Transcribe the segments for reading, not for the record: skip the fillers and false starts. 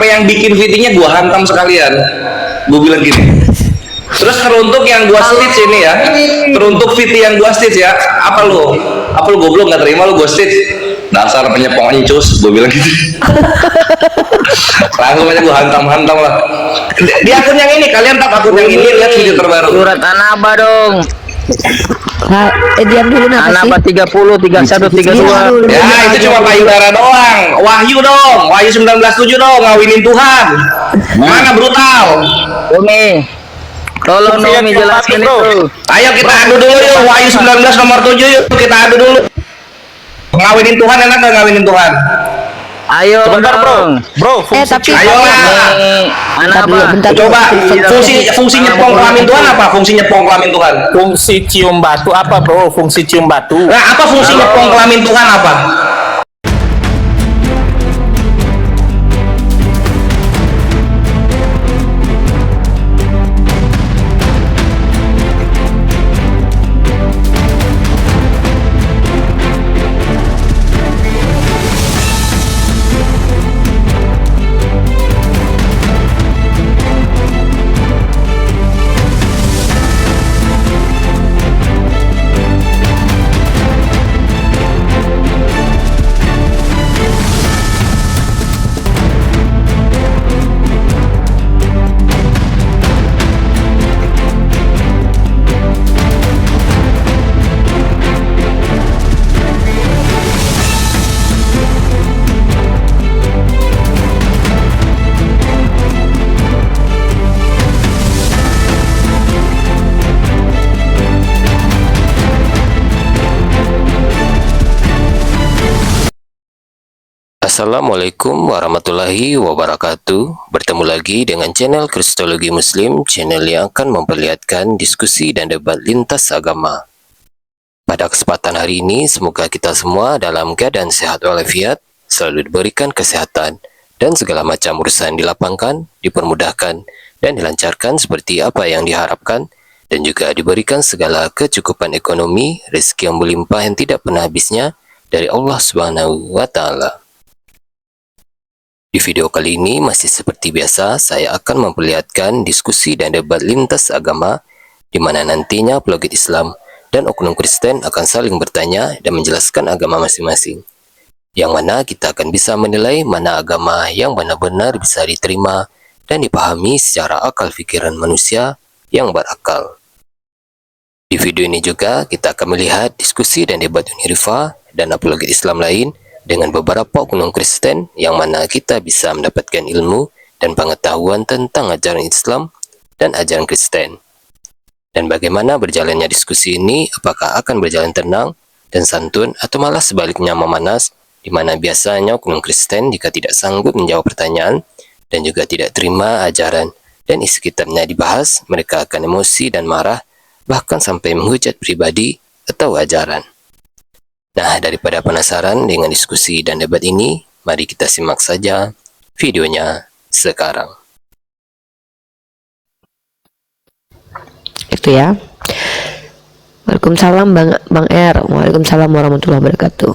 sampai yang bikin fittingnya gua hantam sekalian. Gua bilang gini. Terus teruntuk yang gua stitch ini ya, teruntuk fitting yang gua stitch ya, apa lu goblok nggak terima lu gua stitch, dasar penyepong encus, gua bilang gitu. Langsung aja gua hantam lah. Di akun yang ini, kalian tak akun yang ini, lihat video terbaru. Surat An-Naba dong. Diam dulu napa sih? An-Naba 30, 31, 32. Ya itu cuma payudara doang. Wahyu dong, Wahyu 19:7 dong, ngawinin Tuhan. Mana brutal? Umi, tolong Umi jelaskan itu. Ayo kita adu dulu yuk, Wahyu 19 nomor 7 yuk, kita adu dulu. Ngawinin Tuhan enak gak ngawinin Tuhan? Ayo Bentar dong. bro, Tapi Ayo lah. bentar dulu. Coba fungsi nyepong kelamin Tuhan apa? Fungsi nyepong kelamin Tuhan? fungsi cium batu apa bro? Fungsi cium batu. Nah, apa fungsi nyepong kelamin Tuhan apa? Assalamualaikum warahmatullahi wabarakatuh. Bertemu lagi dengan channel Kristologi Muslim, channel yang akan memperlihatkan diskusi dan debat lintas agama. Pada kesempatan hari ini, semoga kita semua dalam keadaan sehat walafiat, selalu diberikan kesehatan, dan segala macam urusan dilapangkan, dipermudahkan, dan dilancarkan seperti apa yang diharapkan, dan juga diberikan segala kecukupan ekonomi, rezeki yang berlimpah yang tidak pernah habisnya dari Allah Subhanahu wa Ta'ala. Di video kali ini masih seperti biasa, saya akan memperlihatkan diskusi dan debat lintas agama di mana nantinya apologet Islam dan oknum Kristen akan saling bertanya dan menjelaskan agama masing-masing. Yang mana kita akan bisa menilai mana agama yang benar-benar bisa diterima dan dipahami secara akal pikiran manusia yang berakal. Di video ini juga kita akan melihat diskusi dan debat Unirifa dan apologet Islam lain dengan beberapa oknum Kristen yang mana kita bisa mendapatkan ilmu dan pengetahuan tentang ajaran Islam dan ajaran Kristen. Dan bagaimana berjalannya diskusi ini, apakah akan berjalan tenang dan santun atau malah sebaliknya memanas, di mana biasanya oknum Kristen jika tidak sanggup menjawab pertanyaan dan juga tidak terima ajaran dan isi kitabnya dibahas, mereka akan emosi dan marah, bahkan sampai menghujat pribadi atau ajaran. Nah, daripada penasaran dengan diskusi dan debat ini, mari kita simak saja videonya sekarang. Itu ya. Waalaikumsalam Bang R. Waalaikumsalam warahmatullahi wabarakatuh.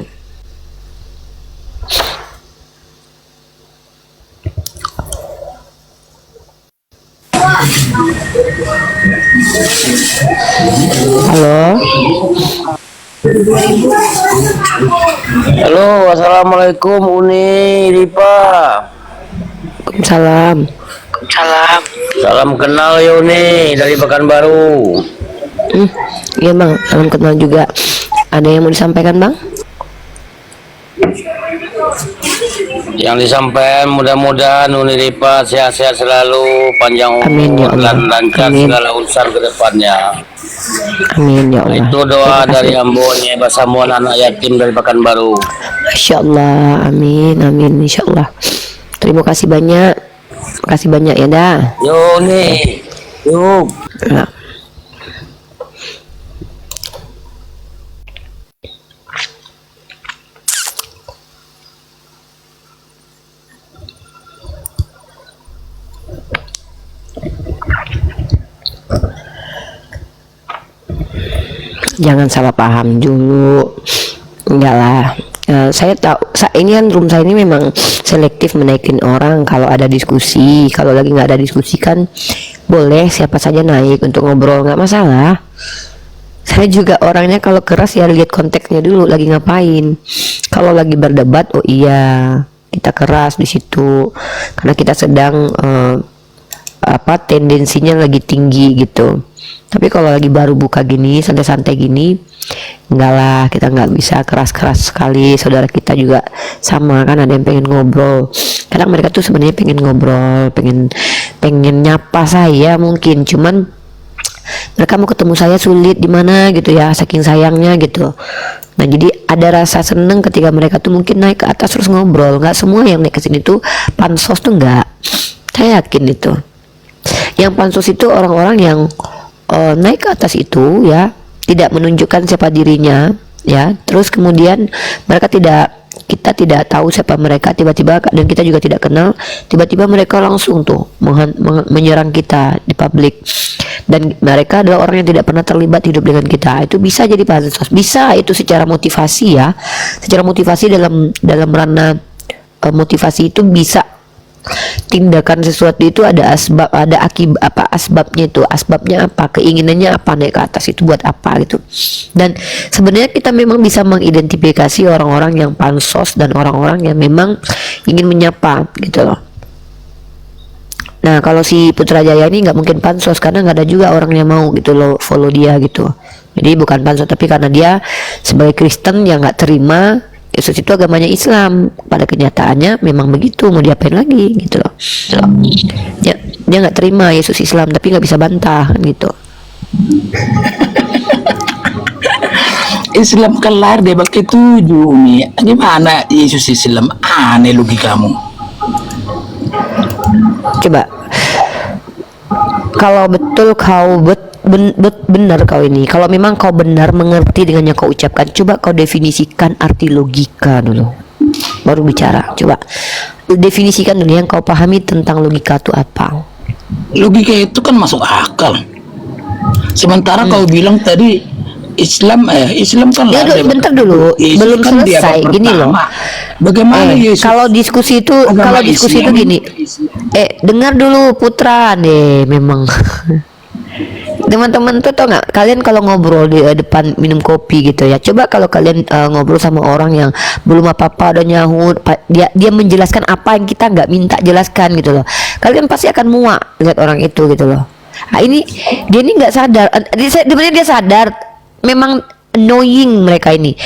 Halo. Halo, assalamualaikum Uni Ripa. Waalaikumsalam. Salam kenal ya Uni dari Pekanbaru. Iya Bang, salam kenal juga. Ada yang mau disampaikan Bang? Yang disampaikan mudah-mudahan Uni Ripa sehat-sehat selalu, panjang umur, Amin, ya Allah. dan lancar Amin. segala urusan ke depannya. Amin ya Allah. Itu doa Terima dari kasih. Ambonnya Basamuan anak yatim dari Pekanbaru. Masya Allah, amin, amin, insya Allah. Terima kasih banyak, makasih banyak ya dah. Yo nih, yuk. Nah. Jangan salah paham dulu, enggak lah. Saya tahu ini kan room saya ini memang selektif menaikin orang kalau ada diskusi. Kalau lagi nggak ada diskusi kan boleh siapa saja naik untuk ngobrol, nggak masalah. Saya juga orangnya kalau keras ya lihat konteksnya dulu lagi ngapain. Kalau lagi berdebat, oh iya kita keras di situ karena kita sedang tendensinya lagi tinggi gitu. Tapi kalau lagi baru buka gini, santai-santai gini, enggak lah, kita nggak bisa keras-keras sekali. Saudara kita juga sama kan, ada yang pengen ngobrol. Kadang mereka tuh sebenarnya pengen ngobrol, pengen nyapa saya mungkin, cuman mereka mau ketemu saya sulit di mana gitu ya, saking sayangnya gitu. Nah jadi ada rasa seneng ketika mereka tuh mungkin naik ke atas terus ngobrol. Nggak semua yang naik ke sini tuh pansos tuh, nggak. Saya yakin itu. Yang pansos itu orang-orang yang naik ke atas itu ya, tidak menunjukkan siapa dirinya ya, terus kemudian kita tidak tahu siapa mereka, tiba-tiba, dan kita juga tidak kenal, tiba-tiba mereka langsung tuh menyerang kita di publik, dan mereka adalah orang yang tidak pernah terlibat hidup dengan kita. Itu bisa jadi pansos, bisa itu secara motivasi ya, secara motivasi dalam ranah motivasi itu bisa. Tindakan sesuatu itu ada asbab, ada akibat, apa asbabnya itu, asbabnya apa, keinginannya apa, naik ke atas itu buat apa gitu. Dan sebenarnya kita memang bisa mengidentifikasi orang-orang yang pansos dan orang-orang yang memang ingin menyapa gitu loh. Nah kalau si Putrajaya ini nggak mungkin pansos karena nggak ada juga orang yang mau gitu loh follow dia gitu. Jadi bukan pansos, tapi karena dia sebagai Kristen yang nggak terima Yesus itu agamanya Islam. Pada kenyataannya memang begitu, mau diapain lagi gitu loh. Dia nggak terima Yesus Islam, tapi nggak bisa bantah gitu. Islam kan lahir dari bagi 7 nih. Gimana Yesus Islam? Aneh logikamu. Coba, kalau betul kau benar kau ini, kalau memang kau benar mengerti dengan yang kau ucapkan, coba kau definisikan arti logika dulu, baru bicara. Coba definisikan dulu yang kau pahami tentang logika itu apa. Logika itu kan masuk akal. Sementara kau bilang tadi Islam kan Ya, lahir dari bentar dulu, Yesus belum kan di abad selesai. Gini loh. pertama. Bagaimana Yesus? Kalau diskusi itu, Agama Islam. gini. Dengar dulu Putra deh, memang. Teman-teman tuh tau nggak, kalian kalau ngobrol di depan minum kopi gitu ya, coba kalau kalian ngobrol sama orang yang belum apa-apa udah nyahut, dia menjelaskan apa yang kita nggak minta jelaskan gitu loh, kalian pasti akan muak lihat orang itu gitu loh. Nah ini dia ini nggak sadar, sebenarnya dia sadar, memang annoying mereka ini.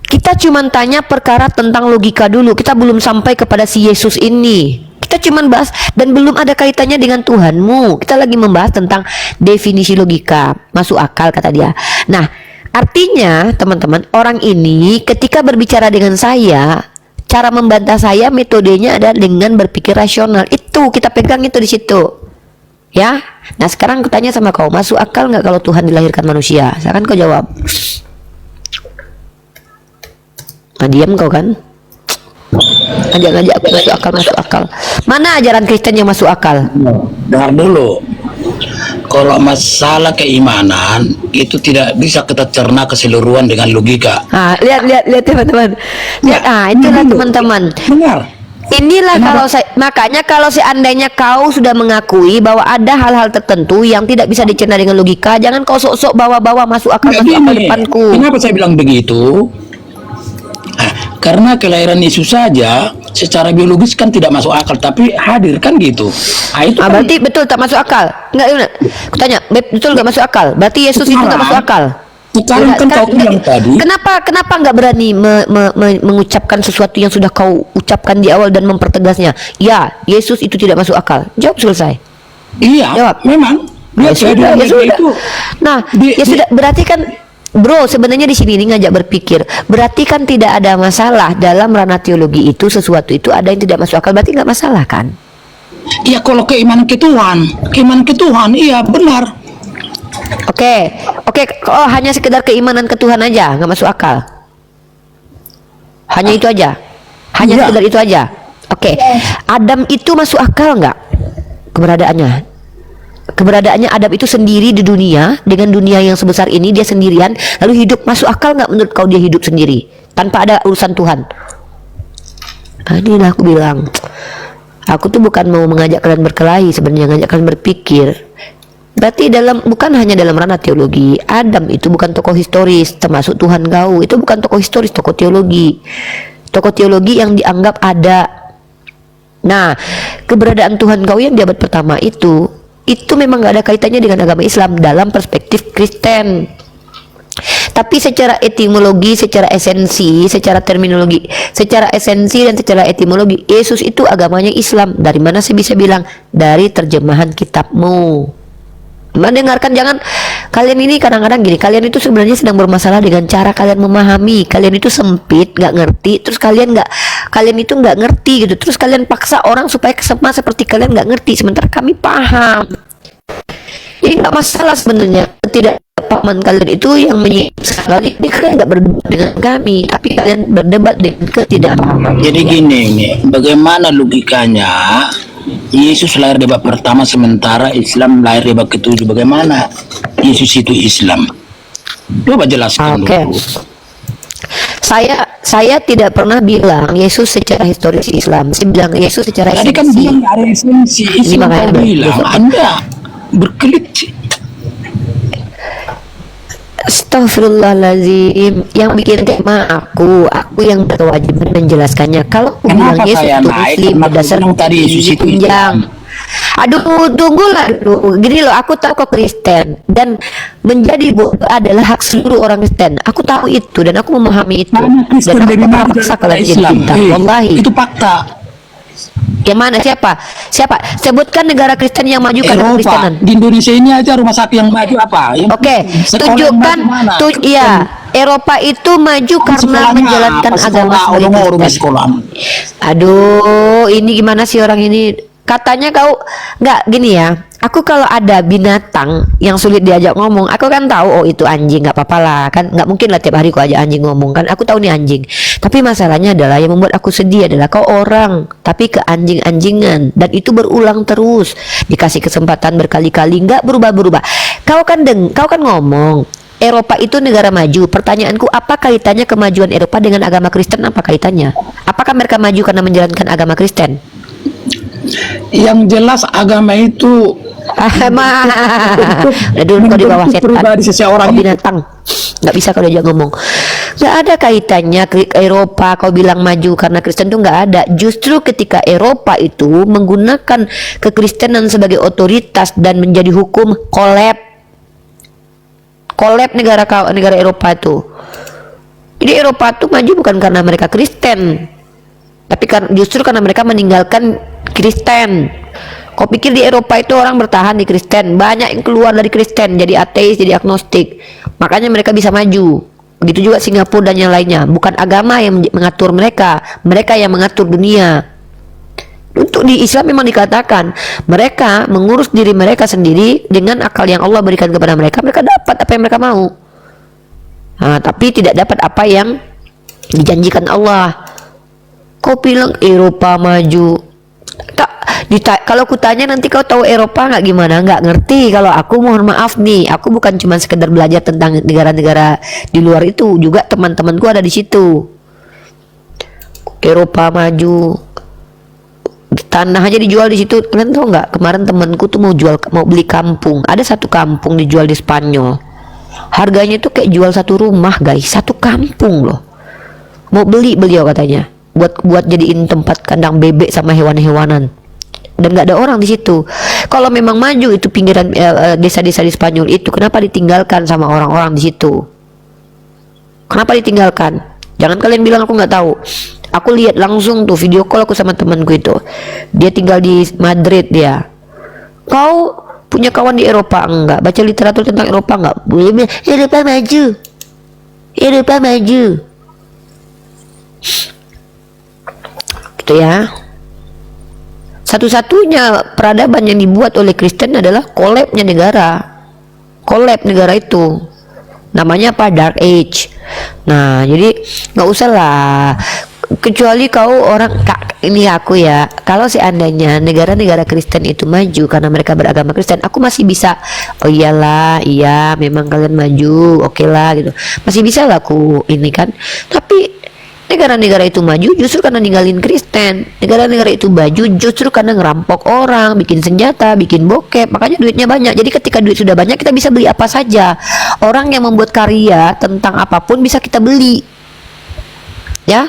Kita cuma tanya perkara tentang logika dulu, kita belum sampai kepada si Yesus ini. Kita cuman bahas dan belum ada kaitannya dengan Tuhanmu. Kita lagi membahas tentang definisi logika, masuk akal kata dia. Nah, artinya teman-teman, orang ini ketika berbicara dengan saya, cara membantah saya metodenya adalah dengan berpikir rasional. Itu kita pegang itu di situ. Ya. Nah, sekarang aku tanya sama kau, masuk akal nggak kalau Tuhan dilahirkan manusia? Sekarang kau jawab. Nah, diam kau kan? Ngajak masuk akal. Mana ajaran Kristen yang masuk akal? Dengar dulu. Kalau masalah keimanan itu tidak bisa kita cerna keseluruhan dengan logika. Lihat teman-teman. Lihat, itulah teman-teman. Benar. Inilah makanya kalau seandainya kau sudah mengakui bahwa ada hal-hal tertentu yang tidak bisa dicerna dengan logika, jangan kau sok-sok bawa-bawa masuk akal depanku. Kenapa saya bilang begitu? Karena kelahiran Yesus saja secara biologis kan tidak masuk akal, tapi hadir kan gitu. Itu kan berarti betul tak masuk akal? Enggak. Kutanya, betul nggak masuk akal? Berarti Yesus itu nggak masuk akal? Sekarang kan kau bilang tadi. Kenapa nggak berani mengucapkan sesuatu yang sudah kau ucapkan di awal dan mempertegasnya? Ya, Yesus itu tidak masuk akal. Jawab, selesai. Iya. Jawab. Memang. Ya sudah. Nah, sudah. Berarti kan, bro, sebenarnya di sini ini ngajak berpikir. Berarti kan tidak ada masalah dalam ranah teologi itu, sesuatu itu ada yang tidak masuk akal, berarti nggak masalah kan? Iya, kalau keimanan ke Tuhan, iya benar. Oke, oh, hanya sekedar keimanan ke Tuhan aja nggak masuk akal. Hanya itu aja, sekedar itu aja. Oke. Adam itu masuk akal nggak keberadaannya? Keberadaannya Adam itu sendiri di dunia, dengan dunia yang sebesar ini dia sendirian, lalu hidup. Masuk akal nggak menurut kau dia hidup sendiri tanpa ada urusan Tuhan? Inilah aku bilang, aku tuh bukan mau mengajak kalian berkelahi, sebenarnya ngajak kalian berpikir. Berarti bukan hanya dalam ranah teologi, Adam itu bukan tokoh historis, termasuk Tuhan kau itu bukan tokoh historis, tokoh teologi yang dianggap ada. Nah, keberadaan Tuhan kau yang di abad pertama itu memang gak ada kaitannya dengan agama Islam dalam perspektif Kristen. Tapi secara etimologi, secara esensi, secara terminologi, secara esensi dan secara etimologi, Yesus itu agamanya Islam. Dari mana saya bisa bilang? Dari terjemahan kitabmu. Mendengarkan, jangan kalian ini kadang-kadang gini, kalian itu sebenarnya sedang bermasalah dengan cara kalian memahami. Kalian itu sempit, nggak ngerti, terus kalian itu nggak ngerti gitu, terus kalian paksa orang supaya sama seperti kalian nggak ngerti, sementara kami paham. Jadi nggak masalah sebenarnya ketidakpahaman kalian itu yang menyiksa. Ini kalian nggak berdebat dengan kami, tapi kalian berdebat dengan ketidakpahaman. Jadi gini, bagaimana logikanya Yesus lahir di bab pertama sementara Islam lahir di bab ketujuh? Bagaimana Yesus itu Islam? Coba jelaskan dulu. Saya tidak pernah bilang Yesus secara historis Islam. Saya bilang Yesus secara Tadi kan esensi. bilang ada esensi Islam, makanya kau bilang besok. Anda berkelit. Astagfirullahaladzim, yang bikin tema aku yang berkewajiban menjelaskannya. Kalau aku bilang Kenapa Yesus saya itu naik? muslim Kenapa berdasar bilang tadi Yesus itu tunjang. Aduh, tunggulah dulu. Gini loh, aku tahu kau Kristen dan menjadi bodoh adalah hak seluruh orang Kristen. Aku tahu itu dan aku memahami itu. Karena Kristen Dan aku dari tak mana paksa dari kalian jadi Islam? cinta. Wallahi. Itu fakta. Yang mana? Siapa? Sebutkan negara Kristen yang maju karena Eropa. Kristenan. Di Indonesia ini aja rumah sakit yang maju apa? Oke, tunjukkan Eropa itu maju karena menjalankan agama sebagai Kristen. Aduh, ini gimana sih orang ini? Katanya kau nggak gini ya. Aku kalau ada binatang yang sulit diajak ngomong, aku kan tahu oh itu anjing, nggak apa-apa lah kan, nggak mungkin lah tiap hari kau ajak anjing ngomong kan. Aku tahu nih anjing. Tapi masalahnya adalah yang membuat aku sedih adalah kau orang tapi ke anjing-anjingan dan itu berulang terus. Dikasih kesempatan berkali-kali nggak berubah-berubah. Kau kan ngomong Eropa itu negara maju. Pertanyaanku, apa kaitannya kemajuan Eropa dengan agama Kristen? Apa kaitannya? Apakah mereka maju karena menjalankan agama Kristen? Yang jelas agama itu udah dulu kau di bawah setan, pribadi seseorang kau binatang, nggak bisa kau diajak ngomong. Nggak ada kaitannya Eropa kau bilang maju karena Kristen tuh nggak ada. Justru ketika Eropa itu menggunakan kekristenan sebagai otoritas dan menjadi hukum, kolab negara Eropa itu. Jadi Eropa tuh maju bukan karena mereka Kristen, tapi justru karena mereka meninggalkan Kristen. Kau pikir di Eropa itu orang bertahan di Kristen? Banyak yang keluar dari Kristen jadi ateis, jadi agnostik. Makanya mereka bisa maju. Begitu juga Singapura dan yang lainnya. Bukan agama yang mengatur mereka, mereka yang mengatur dunia. Untuk di Islam memang dikatakan mereka mengurus diri mereka sendiri dengan akal yang Allah berikan kepada mereka. Mereka dapat apa yang mereka mau. Nah, tapi tidak dapat apa yang dijanjikan Allah. Kau bilang Eropa maju. Kalau kutanya nanti kau tahu Eropa nggak gimana? Nggak ngerti. Kalau aku mohon maaf nih, aku bukan cuma sekedar belajar tentang negara-negara di luar itu, juga teman-temanku ada di situ. Eropa maju, tanah aja dijual di situ. Kalian tahu nggak? Kemarin temanku tuh mau beli kampung. Ada satu kampung dijual di Spanyol. Harganya tuh kayak jual satu rumah guys, satu kampung loh. Mau beli beliau katanya, buat jadiin tempat kandang bebek sama hewan-hewanan. Dan nggak ada orang di situ. Kalau memang maju itu pinggiran desa-desa di Spanyol itu, kenapa ditinggalkan sama orang-orang di situ? Kenapa ditinggalkan? Jangan kalian bilang aku nggak tahu. Aku lihat langsung tuh video call aku sama temanku itu. Dia tinggal di Madrid dia. Kau punya kawan di Eropa enggak? Baca literatur tentang Eropa enggak? Boleh. Eropa maju. Eropa maju. Gitu ya. Satu-satunya peradaban yang dibuat oleh Kristen adalah kolabnya negara. Kolab negara itu. Namanya apa? Dark Age. Nah, jadi nggak usah lah kecuali kau orang ini aku ya, kalau seandainya negara-negara Kristen itu maju karena mereka beragama Kristen, aku masih bisa, oh iyalah, iya memang kalian maju, oke lah gitu, masih bisa lah aku ini kan. Tapi negara-negara itu maju justru karena ninggalin Kristen, negara-negara itu maju justru karena ngerampok orang, bikin senjata, bikin bokep, makanya duitnya banyak. Jadi ketika duit sudah banyak, kita bisa beli apa saja. Orang yang membuat karya tentang apapun bisa kita beli, ya.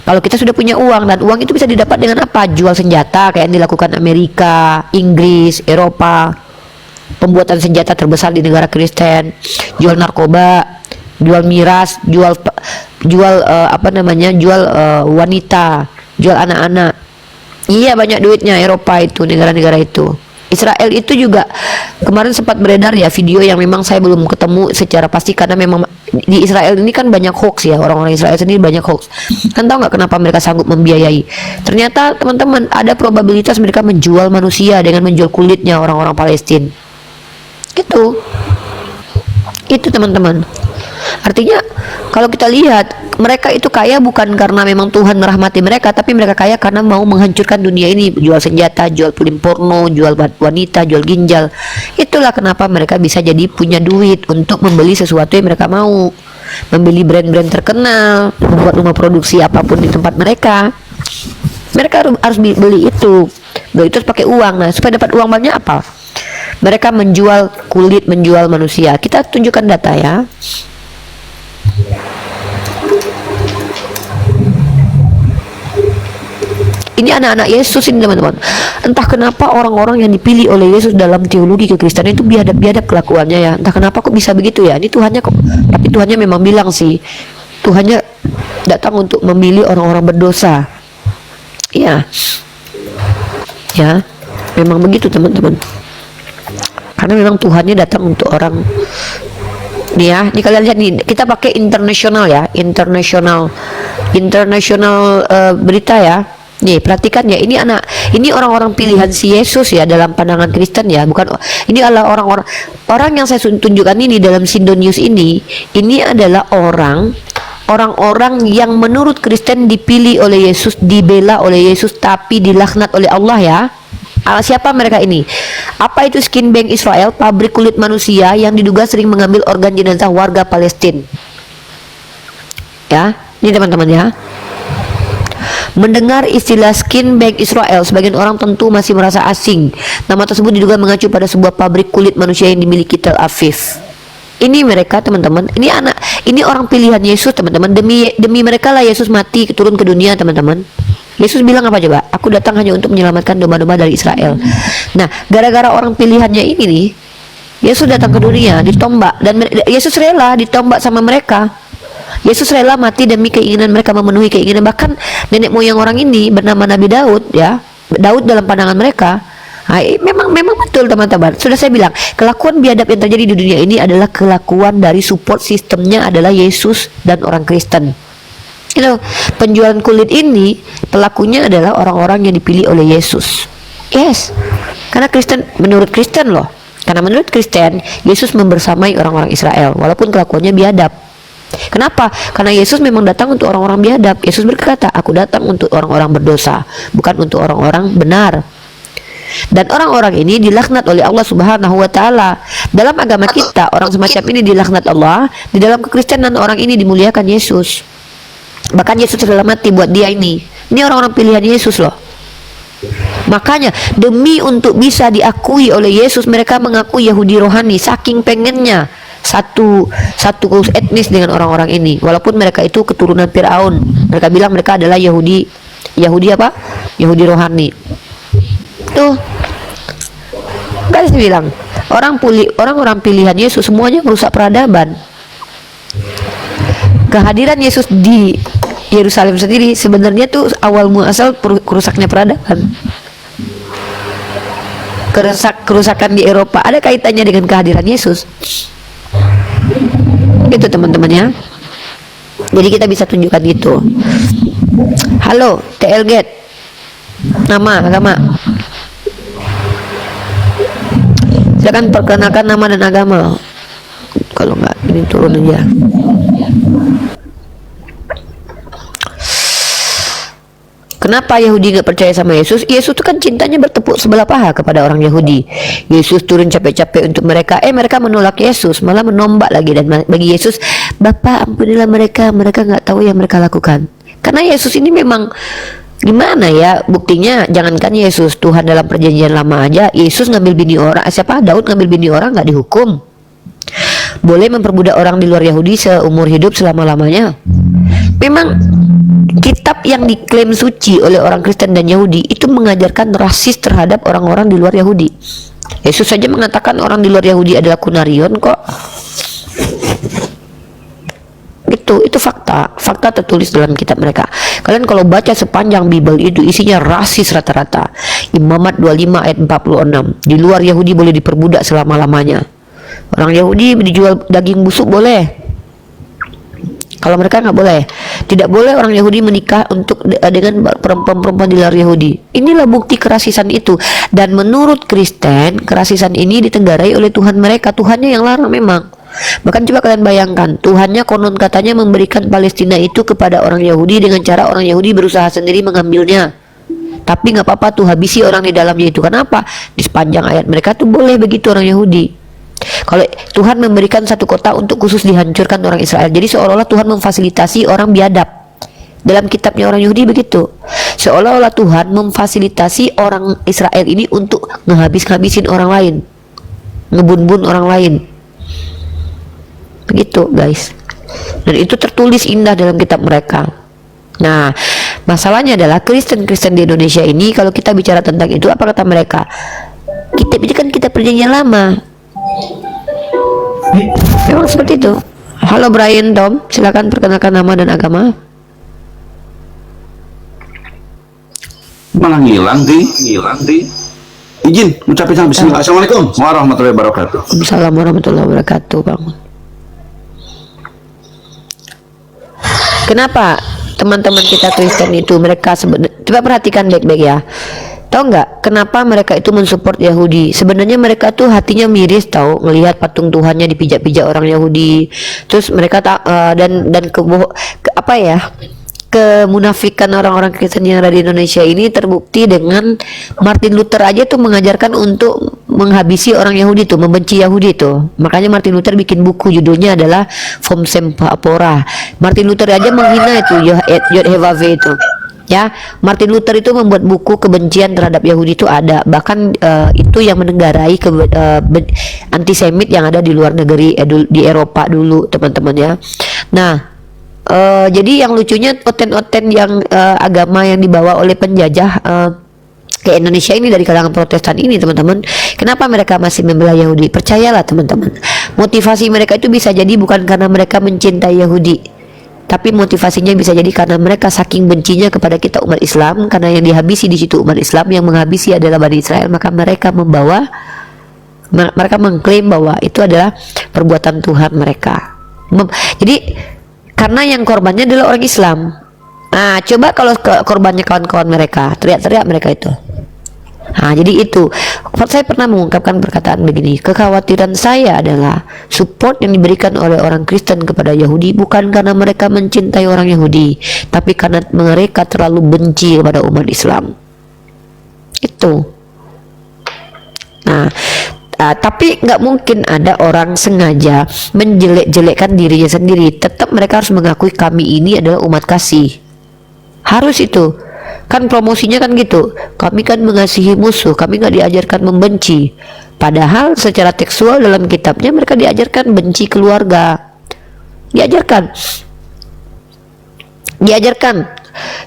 Kalau kita sudah punya uang, dan uang itu bisa didapat dengan apa? Jual senjata kayak yang dilakukan Amerika, Inggris, Eropa. Pembuatan senjata terbesar di negara Kristen, jual narkoba, jual miras, jual wanita, jual anak-anak. Iya, banyak duitnya Eropa itu, negara-negara itu. Israel itu juga kemarin sempat beredar ya video yang memang saya belum ketemu secara pasti, karena memang di Israel ini kan banyak hoax ya, orang-orang Israel sendiri banyak hoax. Kan tahu nggak kenapa mereka sanggup membiayai? Ternyata teman-teman, ada probabilitas mereka menjual manusia dengan menjual kulitnya orang-orang Palestina. Itu teman-teman. Artinya kalau kita lihat, mereka itu kaya bukan karena memang Tuhan merahmati mereka, tapi mereka kaya karena mau menghancurkan dunia ini, jual senjata, jual film porno, jual wanita, jual ginjal. Itulah kenapa mereka bisa jadi punya duit untuk membeli sesuatu yang mereka mau, membeli brand-brand terkenal, membuat rumah produksi apapun di tempat mereka. Mereka harus beli itu terus pakai uang. Nah, supaya dapat uang banyak apa? Mereka menjual kulit, menjual manusia. Kita tunjukkan data ya. Ini anak-anak Yesus ini teman-teman. Entah kenapa orang-orang yang dipilih oleh Yesus dalam teologi kekristenan itu biadab-biadab kelakuannya ya. Entah kenapa kok bisa begitu ya. Ini Tuhannya kok, tapi Tuhannya memang bilang sih, Tuhannya datang untuk memilih orang-orang berdosa. Ya, memang begitu teman-teman. Karena memang Tuhannya datang untuk orang. Nih ya, ini kalian lihat nih, kita pakai internasional ya, internasional berita ya. Nih perhatikan ya, ini orang-orang pilihan si Yesus ya dalam pandangan Kristen ya, bukan. Ini adalah orang yang saya tunjukkan ini dalam Sindo News ini adalah orang-orang yang menurut Kristen dipilih oleh Yesus, dibela oleh Yesus, tapi dilaknat oleh Allah ya. Siapa mereka ini? Apa itu Skin Bank Israel, pabrik kulit manusia yang diduga sering mengambil organ jenazah warga Palestina. Ya, ini teman-teman ya. Mendengar istilah Skin Bank Israel, sebagian orang tentu masih merasa asing. Nama tersebut diduga mengacu pada sebuah pabrik kulit manusia yang dimiliki Tel Aviv. Ini mereka teman-teman, ini orang pilihan Yesus teman-teman. Demi mereka lah Yesus mati, turun ke dunia teman-teman. Yesus bilang apa coba? Aku datang hanya untuk menyelamatkan domba-domba dari Israel. Nah, gara-gara orang pilihannya ini nih, Yesus datang ke dunia, ditombak, dan Yesus rela ditombak sama mereka. Yesus rela mati demi keinginan mereka, memenuhi keinginan. Bahkan nenek moyang orang ini bernama Nabi Daud ya, Daud dalam pandangan mereka. Nah, memang betul teman-teman. Sudah saya bilang, kelakuan biadab yang terjadi di dunia ini adalah kelakuan dari support sistemnya adalah Yesus dan orang Kristen. Penjualan kulit ini pelakunya adalah orang-orang yang dipilih oleh Yesus. Yes, karena Kristen, menurut Kristen loh. Karena menurut Kristen, Yesus membersamai orang-orang Israel walaupun kelakuannya biadab. Kenapa? Karena Yesus memang datang untuk orang-orang biadab. Yesus berkata, aku datang untuk orang-orang berdosa, bukan untuk orang-orang benar. Dan orang-orang ini dilaknat oleh Allah Subhanahu wa taala. Dalam agama kita, orang semacam ini dilaknat Allah. Di dalam kekristenan, orang ini dimuliakan Yesus. Bahkan Yesus rela mati buat dia ini. Ini orang-orang pilihan Yesus loh. Makanya demi untuk bisa diakui oleh Yesus, mereka mengaku Yahudi rohani, saking pengennya satu etnis dengan orang-orang ini. Walaupun mereka itu keturunan Firaun, mereka bilang mereka adalah Yahudi apa? Yahudi rohani. Tuh, kan saya bilang orang-orang pilihan Yesus semuanya merusak peradaban. Kehadiran Yesus di Yerusalem sendiri sebenarnya tuh awal muasal kerusaknya peradaban. Kerusakan di Eropa ada kaitannya dengan kehadiran Yesus. Itu teman-teman ya. Jadi kita bisa tunjukkan itu. Halo, TLGet. Nama, agama. Silakan perkenalkan nama dan agama. Kalau enggak, ini turun aja. Kenapa Yahudi nggak percaya sama Yesus? Yesus itu kan cintanya bertepuk sebelah paha kepada orang Yahudi. Yesus turun capek-capek untuk mereka. Mereka menolak Yesus, malah menombak lagi. Dan bagi Yesus, Bapa ampunilah mereka, mereka nggak tahu yang mereka lakukan. Karena Yesus ini memang gimana ya, buktinya jangankan Yesus, Tuhan dalam perjanjian lama aja, Yesus ngambil bini orang, siapa? Daud ngambil bini orang nggak dihukum. Boleh memperbudak orang di luar Yahudi seumur hidup selama-lamanya. Memang kitab yang diklaim suci oleh orang Kristen dan Yahudi itu mengajarkan rasis terhadap orang-orang di luar Yahudi. Yesus saja mengatakan orang di luar Yahudi adalah kunarion kok. Itu fakta tertulis dalam kitab mereka. Kalian kalau baca sepanjang Bible itu isinya rasis rata-rata. Imamat 25 ayat 46. Di luar Yahudi boleh diperbudak selama-lamanya. Orang Yahudi dijual daging busuk boleh. Kalau mereka nggak boleh. Tidak boleh orang Yahudi menikah dengan perempuan-perempuan di luar Yahudi. Inilah bukti kerasisan itu. Dan menurut Kristen, kerasisan ini ditenggarai oleh Tuhan mereka. Tuhannya yang larang memang. Bahkan coba kalian bayangkan, Tuhannya konon katanya memberikan Palestina itu kepada orang Yahudi dengan cara orang Yahudi berusaha sendiri mengambilnya. Tapi nggak apa-apa tuh, habisi orang di dalamnya itu. Kenapa? Di sepanjang ayat mereka tuh boleh begitu orang Yahudi. Kalau Tuhan memberikan satu kota untuk khusus dihancurkan orang Israel, jadi seolah-olah Tuhan memfasilitasi orang biadab. Dalam kitabnya orang Yahudi begitu, seolah-olah Tuhan memfasilitasi orang Israel ini untuk ngehabis-habisin orang lain, ngebun-bun orang lain. Begitu guys. Dan itu tertulis indah dalam kitab mereka. Nah, masalahnya adalah Kristen-Kristen di Indonesia ini, kalau kita bicara tentang itu, apa kata mereka? Kitab itu kan kitab perjanjian lama. Memang seperti itu. Halo Brian, Tom, silakan perkenalkan nama dan agama. Malah ngilang di izin ucapin salam bismillah. Assalamualaikum warahmatullahi wabarakatuh. Assalamualaikum warahmatullahi wabarakatuh, Bang. Kenapa teman-teman kita Kristen itu mereka coba perhatikan baik-baik ya. Tahu nggak kenapa mereka itu mensupport Yahudi? Sebenarnya mereka tuh hatinya miris, tahu, ngelihat patung Tuhannya dipijak-pijak orang Yahudi. Terus mereka dan apa ya? Kemunafikan orang-orang Kristen yang ada di Indonesia ini terbukti dengan Martin Luther aja tuh mengajarkan untuk menghabisi orang Yahudi tuh, membenci Yahudi tuh. Makanya Martin Luther bikin buku judulnya adalah Vom Sempapora. Martin Luther aja menghina itu Yod-Heh-Vav-Veh itu. Ya, Martin Luther itu membuat buku kebencian terhadap Yahudi itu ada. Bahkan itu yang menenggarai antisemit yang ada di luar negeri, di Eropa dulu, teman-teman ya. Nah, jadi yang lucunya oten-oten yang agama yang dibawa oleh penjajah ke Indonesia ini dari kalangan Protestan ini, teman-teman. Kenapa mereka masih membela Yahudi? Percayalah teman-teman, motivasi mereka itu bisa jadi bukan karena mereka mencintai Yahudi, tapi motivasinya bisa jadi karena mereka saking bencinya kepada kita umat Islam, karena yang dihabisi di situ umat Islam, yang menghabisi adalah Bani Israel, maka mereka mengklaim bahwa itu adalah perbuatan Tuhan mereka. Jadi karena yang korbannya adalah orang Islam. Nah, coba kalau korbannya kawan-kawan mereka, teriak-teriak mereka itu. Nah, jadi itu. Saya pernah mengungkapkan perkataan begini, kekhawatiran saya adalah support yang diberikan oleh orang Kristen kepada Yahudi bukan karena mereka mencintai orang Yahudi, tapi karena mereka terlalu benci kepada umat Islam. Itu. Nah, tapi nggak mungkin ada orang sengaja menjelek-jelekkan dirinya sendiri. Tetap mereka harus mengakui kami ini adalah umat kasih. Harus itu. Kan promosinya kan gitu. Kami kan mengasihi musuh. Kami nggak diajarkan membenci. Padahal secara tekstual dalam kitabnya mereka diajarkan benci keluarga. Diajarkan.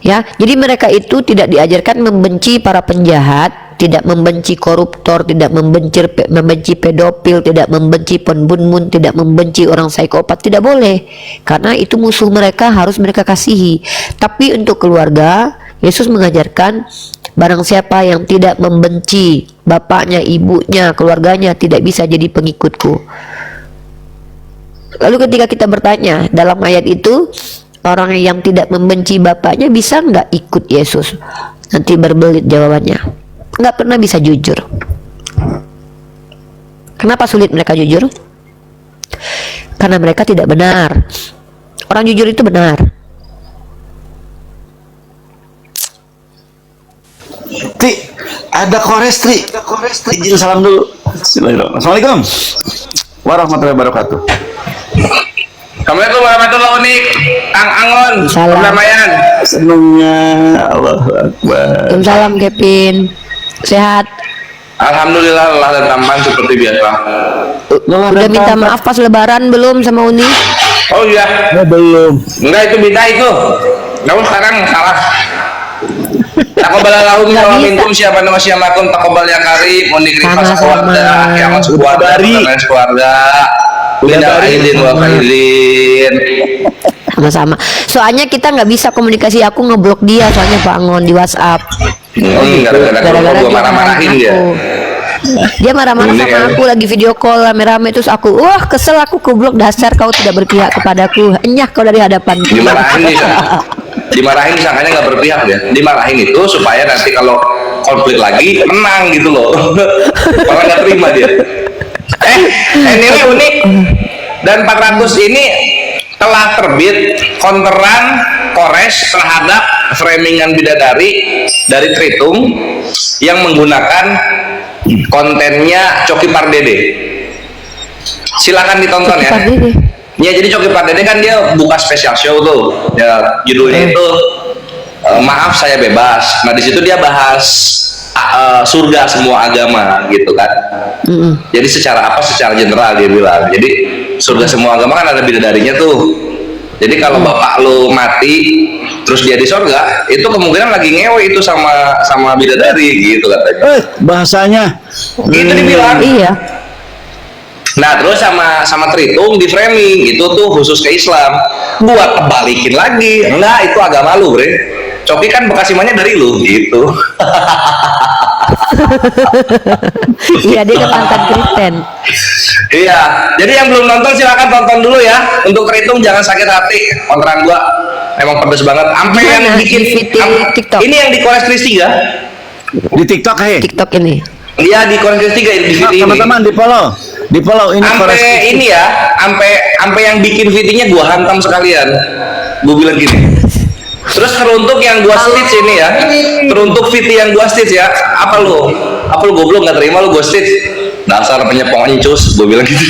Ya. Jadi mereka itu tidak diajarkan membenci para penjahat, tidak membenci koruptor, tidak membenci pedofil, tidak membenci pembunuh, tidak membenci orang psikopat, tidak boleh, karena itu musuh mereka, harus mereka kasihi. Tapi untuk keluarga, Yesus mengajarkan barang siapa yang tidak membenci bapaknya, ibunya, keluarganya tidak bisa jadi pengikutku. Lalu ketika kita bertanya dalam ayat itu, orang yang tidak membenci bapaknya bisa nggak ikut Yesus? Nanti berbelit jawabannya. Nggak pernah bisa jujur. Kenapa sulit mereka jujur? Karena mereka tidak benar. Orang jujur itu benar. Tri, ada kores Tri. Izin salam dulu. Bismillahirrahmanirrahim. Assalamualaikum warahmatullahi wabarakatuh. Assalamualaikum warahmatullahi wabarakatuh. Kang Angon, Salam. perdamaian. Senangnya Allahu Akbar. Waalaikumsalam Kevin. Sehat. Alhamdulillah Allah dan tampan seperti biasa. Udah minta maaf pas lebaran belum sama Uni? Oh iya, Belum. enggak itu beda itu. Kamu sekarang salah. Takobalallahu minna wa minkum siapa nama siamakum takobal ya karim munikri Sama-sama. keluarga kiamat keluarga keluarga minal aidin wa faizin. Sama-sama. Soalnya kita nggak bisa komunikasi, aku ngeblok dia soalnya Pak Angon di WhatsApp. Gara-gara gua marah-marahin dia. Dia marah-marah Ini sama kan. aku lagi video call rame-rame, terus aku wah kesel, aku goblok, dasar kau tidak berpihak kepadaku, enyah kau dari hadapanku. Dimarahin nih, dimarahin disangkanya nggak berpihak dia. Dimarahin itu supaya nanti kalau konflik lagi menang gitu loh. Malah nggak terima dia. Anyway unik dan 400 ini telah terbit counteran kores terhadap framingan bidadari dari Tritung yang menggunakan kontennya Coki Pardede. Silakan ditonton ya. Pak Dede. Ya jadi Coki Pardede kan dia buka special show tuh. Ya judulnya itu Maaf Saya Bebas. Nah di situ dia bahas surga semua agama gitu kan. Jadi secara general dia bilang. Jadi surga semua agama kan ada bidadarinya tuh. Jadi kalau bapak lu mati terus dia di surga, itu kemungkinan lagi ngewe itu sama bidadari gitu katanya. Bahasanya. Gitu dibilang. Iya. Nah terus sama Tritung di framing itu tuh khusus ke Islam. Gua kebalikin lagi, enggak itu agama lu bre. Coki kan bekas imannya dari lu gitu. Iya, dia kan mantan Kristen. Iya, jadi yang belum nonton silakan tonton dulu ya. Untuk Tritung jangan sakit hati. Konteran gua emang pedes banget. Sampai yang Gimana? bikin Di TikTok. Ini yang di Kores 3. Di TikTok TikTok ini. Dia di Kores 3 di video ini. teman-teman di follow ini Sampai ini ya, sampai yang bikin VT-nya gua hantam sekalian. Gua bilang gini. Terus teruntuk yang gua stitch ini ya, teruntuk VT yang gua stitch ya, apa lu goblok nggak terima lu gua stitch, dasar penyepong encus, gua bilang gitu.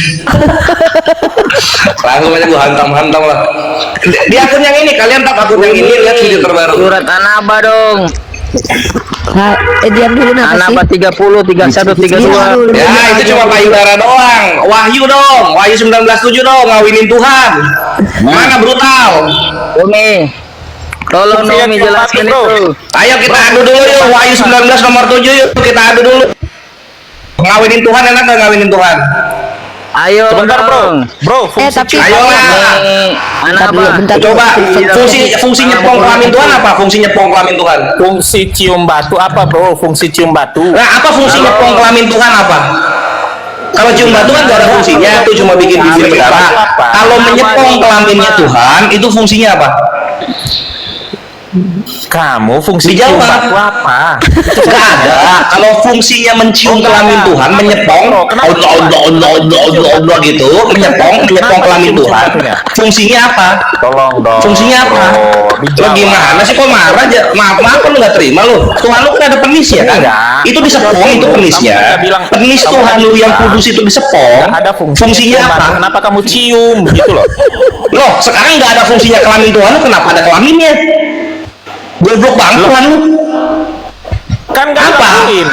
Langsung aja gua hantam lah. Di akun yang ini, kalian tak akun yang ini lihat video terbaru. Surat An-Naba dong. Diam dulu napa sih? An-Naba 30, 31, 32. Ya itu cuma payudara doang. Wahyu dong, Wahyu 19:7 dong, ngawinin Tuhan. Mana brutal? Umi, tolong Umi jelaskan itu. Ayo kita adu dulu yuk, Wahyu 19 nomor 7 yuk, kita adu dulu. Ngawinin Tuhan enak gak ngawinin Tuhan? Ayo Sebentar dong. bro, fungsi Tapi Ayolah. An-Naba. bentar dulu. Coba fungsi nyepong kelamin Tuhan apa? Fungsi nyepong kelamin Tuhan. fungsi cium batu apa bro? Fungsi cium batu. Nah, apa fungsi nyepong kelamin Tuhan apa? Kalau cium batu kan gak ada fungsinya, itu cuma bikin bibir berdarah. Kalau menyepong kelaminnya Tuhan, itu fungsinya apa? Kamu fungsi cium Dijawab. batu apa? Gak ada. Kalau fungsinya mencium kelamin Tuhan, menyepong, gitu, menyepong kelamin Tuhan. Fungsinya apa? Tolong dong. Fungsinya apa? Lo gimana sih kok marah aja? Maaf lu nggak terima lu. Tuhan lu kan ada penis ya kan? Enggak. Itu disepong itu penisnya. Kamu bilang- Penis kamu Tuhan tadi lu yang bilang, kudus itu disepong. Nggak ada Fungsinya cium batu. apa? Kenapa kamu cium gitu loh? Loh, sekarang nggak ada fungsinya kelamin Tuhan lu, kenapa ada kelaminnya? Goblok banget Tuhan lu. Kan nggak Apa? lakuin.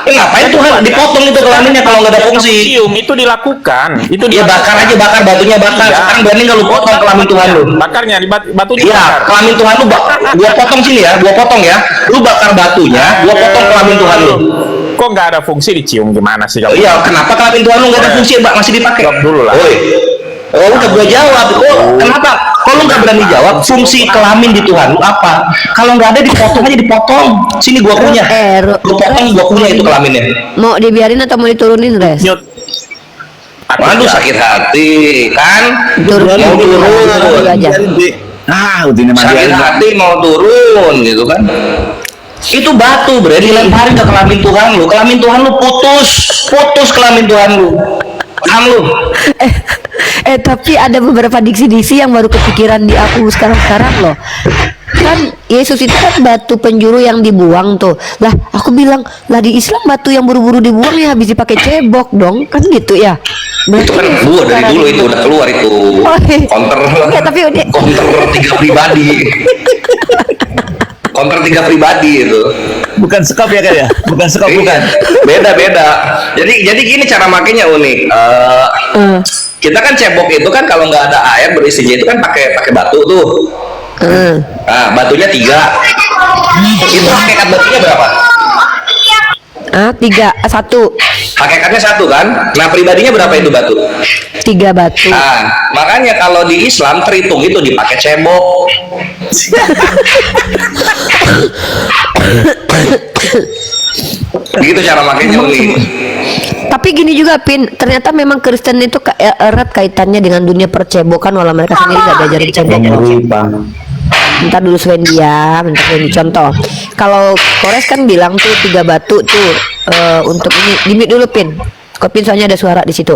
Ngapain Tuhan dipotong itu kelaminnya kalau nggak ada fungsi? Cium itu dilakukan. Itu Ya bakar aja, bakar batunya bakar. Iya. Sekarang berani nggak lu potong kelamin Tuhan lu? Bakarnya di batunya Iya, bakar. kelamin Tuhan lu gua potong sini ya, gua potong ya. Lu bakar batunya, gua potong kelamin Tuhan lu. Kok nggak ada fungsi dicium gimana sih kamu? Iya, kenapa kelamin Tuhan lu nggak ada fungsi, Mbak? Masih dipakai? Jawab dulu lah. Oi. Oh, udah gua jawab. Oh, kenapa? Kok lu nggak berani jawab? Fungsi kelamin di Tuhan lu apa? Kalau nggak ada dipotong aja, dipotong. Sini gua punya. Gua potong, gua punya itu kelaminnya. Mau dibiarin atau mau diturunin, Res? Nyut. Waduh, sakit hati kan? Turunin Mau dulu turun. aja. Udin Sakit hati mau turun gitu kan? Itu batu bre, dilemparin ke kelamin Tuhan lu. Kelamin Tuhan lu putus kelamin Tuhan lu. Paham lu? Tapi ada beberapa diksi-diksi yang baru kepikiran di aku sekarang loh. kan Yesus itu kan batu penjuru yang dibuang tuh. Lah aku bilang, lah di Islam batu yang buru-buru dibuang ya habis dipakai cebok dong, kan gitu ya. Itu kan gua dari dulu itu udah keluar itu counter Ya, tapi udah. counter 3 pribadi. Counter 3 pribadi itu. Bukan sekop ya kan ya? Bukan sekop, bukan. Beda. Jadi gini cara makainya unik. Kita kan cebok itu kan kalau nggak ada air berisinya itu kan pakai batu tuh. Nah, batunya 3. Itu hakikat batunya berapa? 1. Hakikatnya 1 kan? Nah, pribadinya berapa itu batu? 3 batu. Nah, makanya kalau di Islam terhitung itu dipakai cebok. Begitu cara makainya unik. Tapi gini juga Pin, ternyata memang Kristen itu erat kaitannya dengan dunia percebokan, walau mereka sendiri gak diajarin cebok. Bentar dulu Swendi ya, bentar Swendi contoh. Kalau Kores kan bilang tuh 3 batu tuh untuk ini, limit dulu Pin. Kopin soalnya ada suara di situ.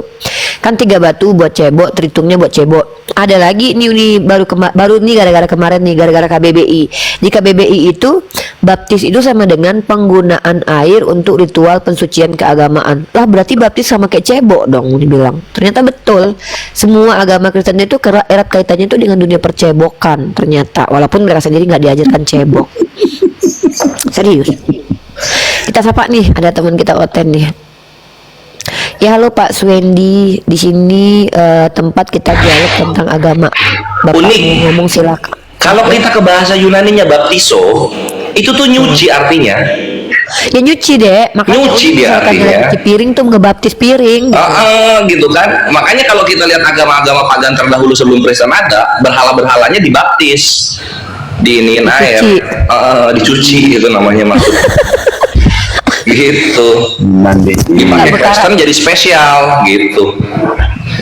Kan 3 batu buat cebok, terhitungnya buat cebok. Ada lagi nih baru nih gara-gara kemarin nih gara-gara KBBI. Di KBBI itu baptis itu sama dengan penggunaan air untuk ritual pensucian keagamaan. Lah berarti baptis sama kayak cebok dong dibilang. Ternyata betul. Semua agama Kristen itu erat kaitannya itu dengan dunia percebokan ternyata. Walaupun mereka sendiri nggak diajarkan cebok. Serius. Kita sapa nih, ada teman kita Oten nih. Ya halo Pak Swendi, di sini tempat kita dialog tentang agama. Bapak Unik. mau ngomong silakan. Kalau kita ke bahasa Yunaninya baptiso, itu tuh nyuci artinya. Ya nyuci deh, makanya Nyuci dia misalkan artinya. nyuci piring tuh ngebaptis piring. Gitu kan. Makanya kalau kita lihat agama-agama pagan terdahulu sebelum Kristen ada, berhala-berhalanya dibaptis, diiniin air, dicuci itu namanya maksud. Gitu. Mandi. Dipakai Kristen jadi spesial gitu.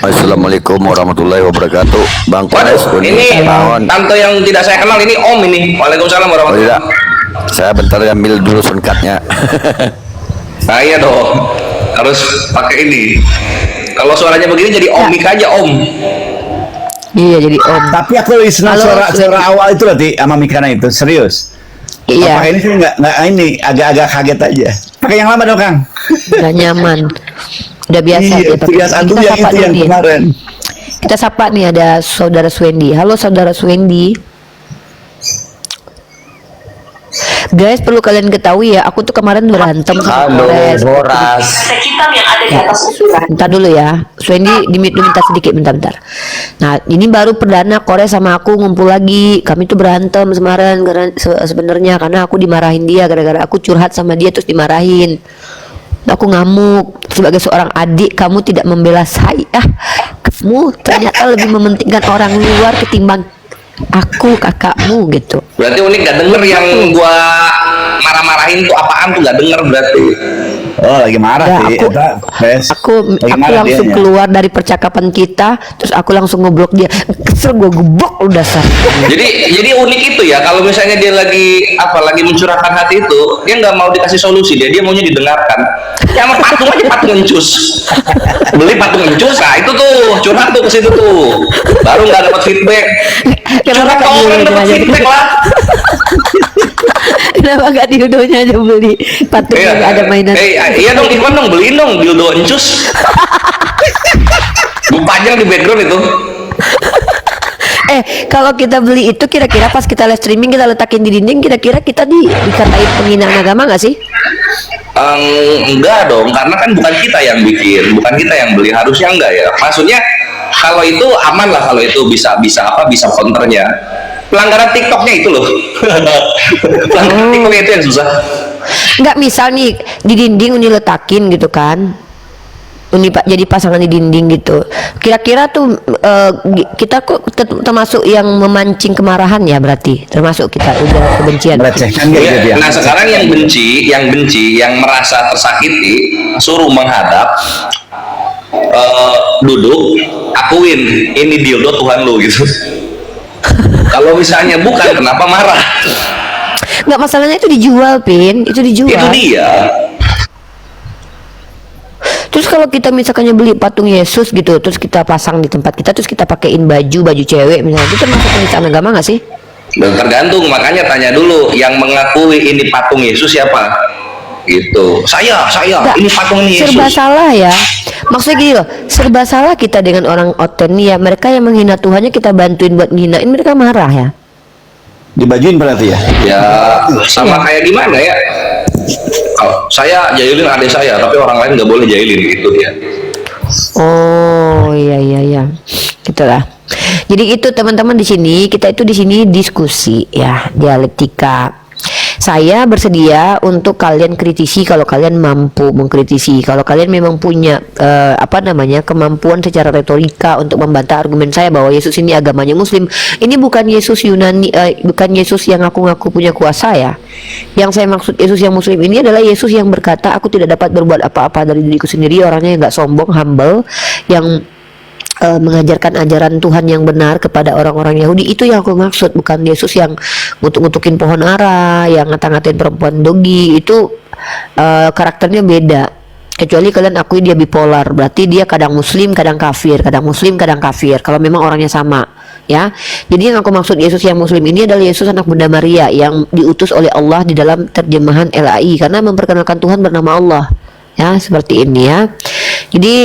Assalamualaikum warahmatullahi wabarakatuh. Bang Waduh, Kores, ini Naon. tante yang tidak saya kenal ini Om ini. Waalaikumsalam Oh warahmatullahi tidak, saya bentar ambil dulu singkatnya. Nah iya dong, harus pakai ini. Kalau suaranya begini jadi Omik aja Om. Iya jadi Om. Tapi aku senang Halo, suara awal itu berarti sama Mikana itu serius. Iya. Pakai ini sih nggak ini agak-agak kaget aja. Pakai yang lama dong Kang. Gak nyaman. Udah biasa Iya, dia pakai. biasa Kita yang sapa itu dulu yang nih. kemarin. Kita sapa nih ada saudara Swendi. Halo saudara Swendi. Guys, perlu kalian ketahui ya, aku tuh kemarin berantem sama Kores. Boras. Ya, bentar dulu ya, Swendi minta sedikit bentar. Nah, ini baru perdana Kores sama aku ngumpul lagi. Kami tuh berantem kemarin sebenarnya karena aku dimarahin dia gara-gara aku curhat sama dia terus dimarahin. Aku ngamuk, sebagai seorang adik kamu tidak membela saya. Kamu ternyata lebih mementingkan orang luar ketimbang aku, kakakmu gitu. Berarti Unik gak denger yang gua marah-marahin tuh apaan tuh gak denger berarti. Oh lagi marah Ya, sih. aku langsung keluar dari percakapan kita, terus aku langsung ngeblok dia. Kesel gue gebok udah sah. Jadi Unik itu ya kalau misalnya dia lagi mencurahkan hati itu, dia nggak mau dikasih solusi, dia maunya didengarkan. Ya sama patung aja, patung encus. Beli patung encus, nah itu tuh curhat tuh ke situ tuh. Baru nggak dapat feedback. Curhat ke orang dapat feedback lah. Kenapa gak dildonya aja beli patungnya nggak ada mainan? Iya dong, Ivan dong, beliin dong dildo encus. Gue panjang di background itu. Kalau kita beli itu kira-kira pas kita live streaming kita letakin di dinding, kira-kira kita dikatain penghinaan agama nggak sih? Enggak dong, karena kan bukan kita yang bikin, bukan kita yang beli, harusnya enggak ya. Maksudnya kalau itu aman lah, kalau itu bisa counternya. Pelanggaran TikToknya itu loh. Pelanggaran TikToknya itu yang susah. Nggak, misal nih di dinding Uni letakin gitu kan, Uni jadi pasangan di dinding gitu. Kira-kira tuh kita kok termasuk yang memancing kemarahan ya, berarti termasuk kita udah kebencian. Melecehkan gitu dia. Nah sekarang yang benci, yang merasa tersakiti, suruh menghadap, duduk, akuin ini dildo Tuhan lu gitu. Kalau misalnya bukan, kenapa marah? Nggak, masalahnya itu dijual, Pin. Itu dijual. Itu dia. Terus kalau kita misalkannya beli patung Yesus gitu, terus kita pasang di tempat kita, terus kita pakein baju cewek misalnya, itu termasuk penistaan agama nggak sih? Tergantung, makanya tanya dulu yang mengakui ini patung Yesus siapa? Gitu. Saya Nggak, ini patung ini serba Yesus. salah ya. Maksudnya gini loh, serba salah kita dengan orang oten ya. Mereka yang menghina Tuhannya kita bantuin buat nginain, mereka marah ya. Dibajuin berarti ya? Ya sama kayak gimana ya? Kalau saya jahilin adik saya, tapi orang lain nggak boleh jahilin gitu ya. Oh iya, gitulah. Jadi itu teman-teman di sini kita itu di sini diskusi ya, dialektika. Saya bersedia untuk kalian kritisi kalau kalian mampu mengkritisi. Kalau kalian memang punya kemampuan secara retorika untuk membantah argumen saya bahwa Yesus ini agamanya Muslim. Ini bukan Yesus Yunani, bukan Yesus yang ngaku-ngaku punya kuasa ya. Yang saya maksud Yesus yang Muslim ini adalah Yesus yang berkata, aku tidak dapat berbuat apa-apa dari diriku sendiri. Orangnya yang nggak sombong, humble, yang mengajarkan ajaran Tuhan yang benar kepada orang-orang Yahudi. Itu yang aku maksud, bukan Yesus yang ngutuk-ngutukin pohon ara, yang ngata-ngatain perempuan dogi. Itu karakternya beda. Kecuali kalian akui dia bipolar, berarti dia kadang muslim kadang kafir, kadang muslim kadang kafir, kalau memang orangnya sama ya. Jadi yang aku maksud Yesus yang Muslim ini adalah Yesus anak Bunda Maria yang diutus oleh Allah di dalam terjemahan LAI karena memperkenalkan Tuhan bernama Allah ya, seperti ini ya. Jadi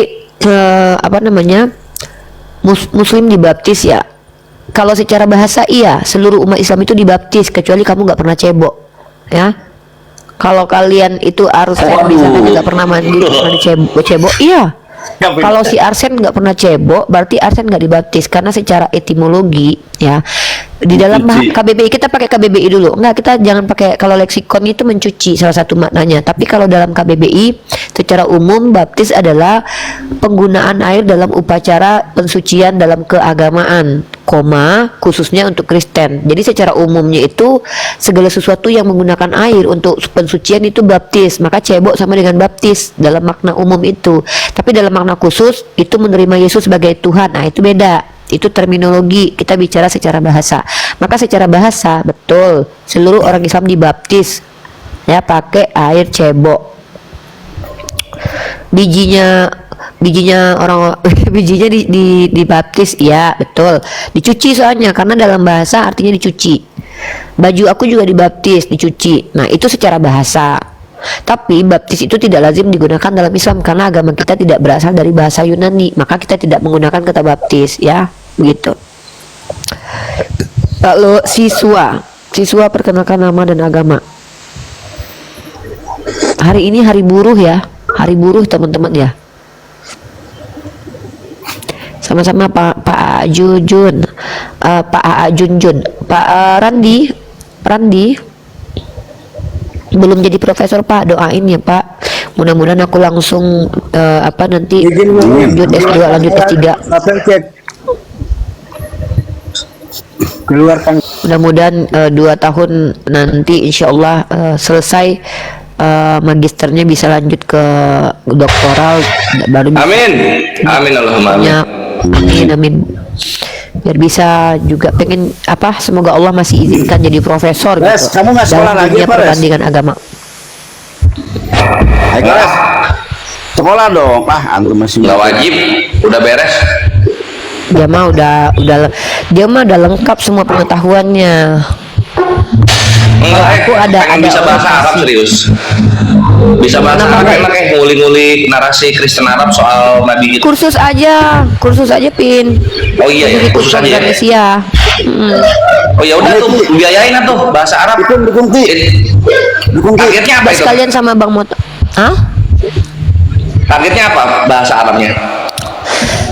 Muslim dibaptis ya. Kalau secara bahasa iya, seluruh umat Islam itu dibaptis kecuali kamu nggak pernah cebok ya. Kalau kalian itu Arsen di sana nggak pernah mandi, pernah dicebok, iya. Kalau si Arsen nggak pernah cebok, berarti Arsen nggak dibaptis karena secara etimologi ya di dalam KBBI kita pakai KBBI dulu. Nggak, kita jangan pakai, kalau leksikon itu mencuci salah satu maknanya. Tapi kalau dalam KBBI secara umum baptis adalah penggunaan air dalam upacara pensucian dalam keagamaan, khususnya untuk Kristen. Jadi secara umumnya itu segala sesuatu yang menggunakan air untuk pensucian itu baptis. Maka cebok sama dengan baptis dalam makna umum itu. Tapi dalam makna khusus itu menerima Yesus sebagai Tuhan. Nah, itu beda. Itu terminologi, kita bicara secara bahasa. Maka secara bahasa betul seluruh orang Islam dibaptis ya pakai air cebok. Bijinya orang bijinya dibaptis ya betul, dicuci soalnya karena dalam bahasa artinya dicuci. Baju aku juga dibaptis, dicuci. Nah itu secara bahasa. Tapi baptis itu tidak lazim digunakan dalam Islam karena agama kita tidak berasal dari bahasa Yunani, maka kita tidak menggunakan kata baptis ya begitu. Lalu siswa perkenalkan nama dan agama. Hari ini hari buruh ya, hari buruh teman-teman ya. Sama-sama Pak Jujun, Pak Junjun, Pak Randi belum jadi profesor Pak, doain ya Pak. Mudah-mudahan aku langsung nanti lanjut S2 lanjut S3. Keluarkan. Mudah-mudahan 2 tahun nanti insya Allah selesai magisternya, bisa lanjut ke doktoral baru bisa. Amin Allahumma amin. Amin. Biar bisa juga pengen semoga Allah masih izinkan jadi profesor Res, gitu kamu nggak sekolah dalam lagi dunia apa, Res? perbandingan agama. Hai guys, sekolah dong. Antum masih Nggak wajib, udah beres. Dia mah udah lengkap semua pengetahuannya. Enggak, Aku ada bisa bahasa orientasi. Arab serius. Bisa bahasa Arab, enak kayak ngulik-ngulik narasi Kristen Arab soal Nabi itu. Kursus aja Pin. Oh iya ya, kursus aja ya. Indonesia. Oh ya udah tuh, biayain tuh bahasa Arab. dukung Ti. Targetnya apa itu? Sekalian sama Bang Moto. Targetnya apa bahasa Arabnya?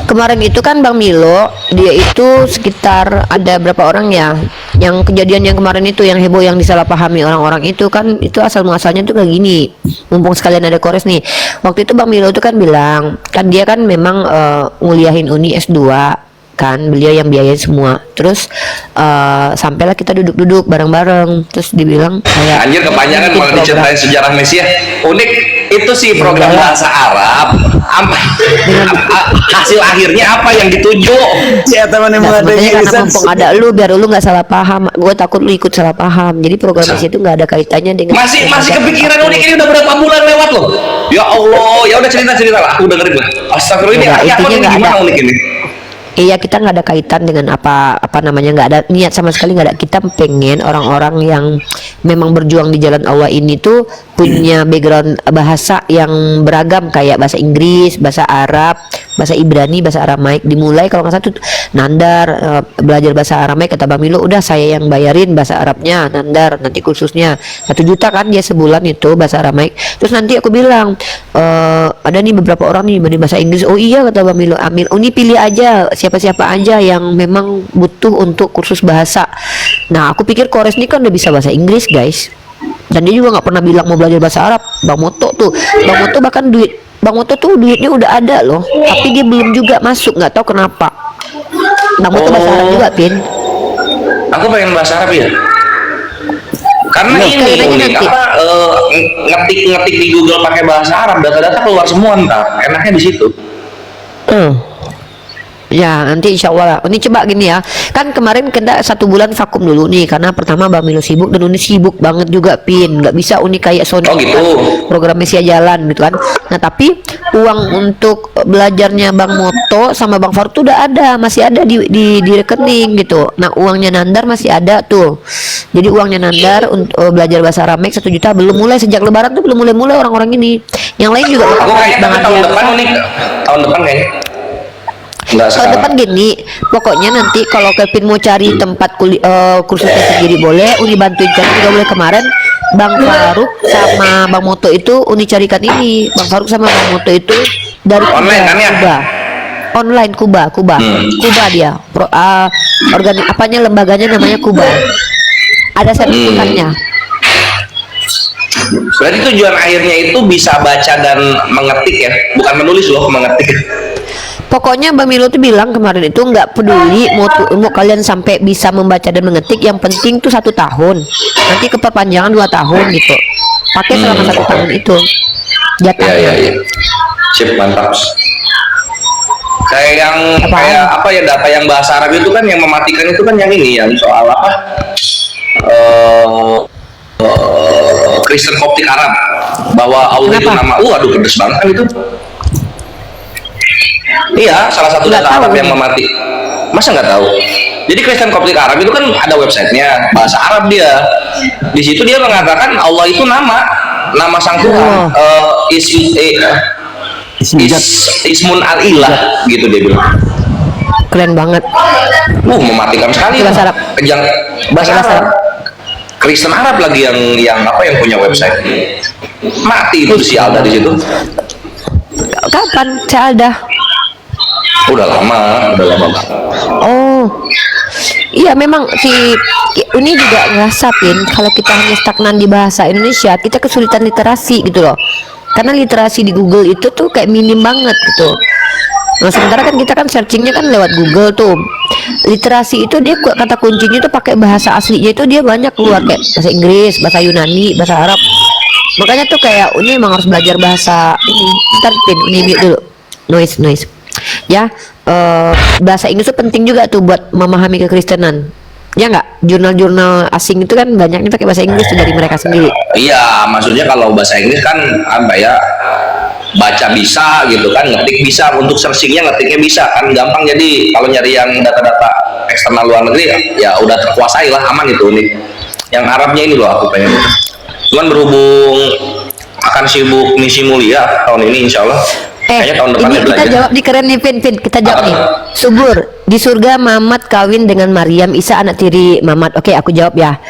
Kemarin itu kan Bang Milo, dia itu sekitar ada berapa orang ya yang kejadian yang kemarin itu yang heboh, yang disalahpahami orang-orang itu kan, itu asal muasalnya tuh kayak gini. Mumpung sekalian ada Kores nih, waktu itu Bang Milo itu kan bilang, kan dia kan memang nguliahin Uni S2 kan, beliau yang biayain semua. Terus sampailah kita duduk-duduk bareng-bareng, terus dibilang kayak Anjir kepanjangan malah diceritain sejarah Mesias. Unik itu sih program bahasa Arab. Hasil akhirnya apa yang dituju? Ya teman yang Nah, mengadai makanya karena mumpung ada lu, biar lu nggak salah paham. Gue takut lu ikut salah paham. Jadi program itu nggak ada kaitannya dengan Masih kepikiran Unik ini udah berapa bulan lewat loh. Ya Allah, ya udah cerita lah. Aku dengerin lah. Astagfirullah, ini Enggak, artinya apa intinya nih, nggak gimana ada. Unik ini? Iya, kita nggak ada kaitan dengan apa namanya, nggak ada niat sama sekali, nggak ada. Kita pengen orang-orang yang memang berjuang di jalan Allah ini tuh punya background bahasa yang beragam, kayak bahasa Inggris, bahasa Arab, bahasa Ibrani, bahasa Aramaik. Dimulai kalau nggak salah tuh Nandar, belajar bahasa Aramaik, kata Bang Milo, udah saya yang bayarin bahasa Arabnya, Nandar nanti kursusnya 1 juta kan dia sebulan itu bahasa Aramaik. Terus nanti aku bilang ada nih beberapa orang nih bahasa Inggris. Oh iya, kata Bang Milo, Amin, ini pilih aja siapa-siapa aja yang memang butuh untuk kursus bahasa. Nah, aku pikir Kores ini kan udah bisa bahasa Inggris, guys, dan dia juga nggak pernah bilang mau belajar bahasa Arab. Bang Moto bahkan Bang Moto tuh duitnya udah ada loh, tapi dia belum juga masuk, nggak tahu kenapa. Bang Moto bahasa Arab juga, Pin. Aku pengen bahasa Arab ya. Karena ini unik, ngetik di Google pakai bahasa Arab, data-data keluar semua ntar. Enaknya di situ. Ya, nanti insya Allah. Ini coba gini ya, kan kemarin kena 1 bulan vakum dulu nih, karena pertama Bang Milo sibuk dan Uni sibuk banget juga, Pin. Nggak bisa Uni kayak Sony, gitu. kan, programnya sia jalan gitu kan. Nah, tapi uang untuk belajarnya Bang Moto sama Bang Faruk tuh udah ada, masih ada di rekening gitu. Nah, uangnya Nandar masih ada tuh. Jadi uangnya Nandar untuk belajar bahasa Aramek 1 juta belum mulai, sejak Lebaran tuh belum mulai orang-orang ini. Yang lain juga Aku kayaknya tahun depan unik, tahun depan kayaknya. Tahun depan gini, pokoknya nanti kalau Kevin mau cari tempat kursusnya sendiri boleh, Uni bantuin cari juga boleh. Kemarin Bang Faruk sama Bang Moto itu Uni carikan ini. Bang Faruk sama Bang Moto itu dari online kan ya? Kuba. Online Kuba dia. Lembaganya namanya Kuba. Ada sertifikatnya. Berarti tujuan akhirnya itu bisa baca dan mengetik ya, bukan menulis loh, mengetik. Pokoknya Bang Milo tuh bilang kemarin itu nggak peduli mau kalian sampai bisa membaca dan mengetik, yang penting tuh 1 tahun, nanti keperpanjangan 2 tahun gitu, pakai selama 1 tahun itu jatahnya. Ya. Sip, mantap. Kayak data yang bahasa Arab itu kan yang mematikan itu kan yang ini, yang soal apa? Kristen Koptik Arab, bahwa Allah itu nama, aduh pedes banget kan itu. Iya, salah satu data Arab yang memati. Masa nggak tahu? Jadi Kristen Koptik Arab itu kan ada websitenya, bahasa Arab dia. Di situ dia mengatakan Allah itu nama sang Tuhan. Ismun al-ilah gitu dia bilang. Keren banget. Mematikan sekali. Bahasa Arab. Bahasa Arab. Kristen Arab lagi yang punya website. Mati itu si Alda di situ. Kapan si Alda? Udah lama. Oh, iya memang ini juga ngerasapin kalau kita hanya stagnan di bahasa Indonesia, kita kesulitan literasi gitu loh. Karena literasi di Google itu tuh kayak minim banget gitu. Nah, sementara kan kita kan searchingnya kan lewat Google tuh. Literasi itu dia kata kuncinya tuh pakai bahasa aslinya itu dia banyak keluar, kayak bahasa Inggris, bahasa Yunani, bahasa Arab. Makanya tuh kayak ini emang harus belajar bahasa ini. Ntar Pin, ini mute dulu. Noise. Ya, bahasa Inggris itu penting juga tuh buat memahami kekristenan. Ya nggak? Jurnal-jurnal asing itu kan banyaknya pakai bahasa Inggris tuh dari mereka sendiri. Iya, maksudnya kalau bahasa Inggris kan apa ya? Baca bisa gitu kan, ngetik bisa, untuk searchingnya ngetiknya bisa kan, gampang. Jadi kalau nyari yang data-data eksternal luar negeri ya udah terkuasai lah, aman itu nih. Yang Arabnya ini loh aku pengen. Cuman berhubung akan sibuk misi mulia tahun ini insya Allah. Tahun depan ini kita jawab di keren nih, Pin. Kita jawab nih. Subur, di surga Mamat kawin dengan Maryam, Isa anak tiri Mamat. Oke, aku jawab ya.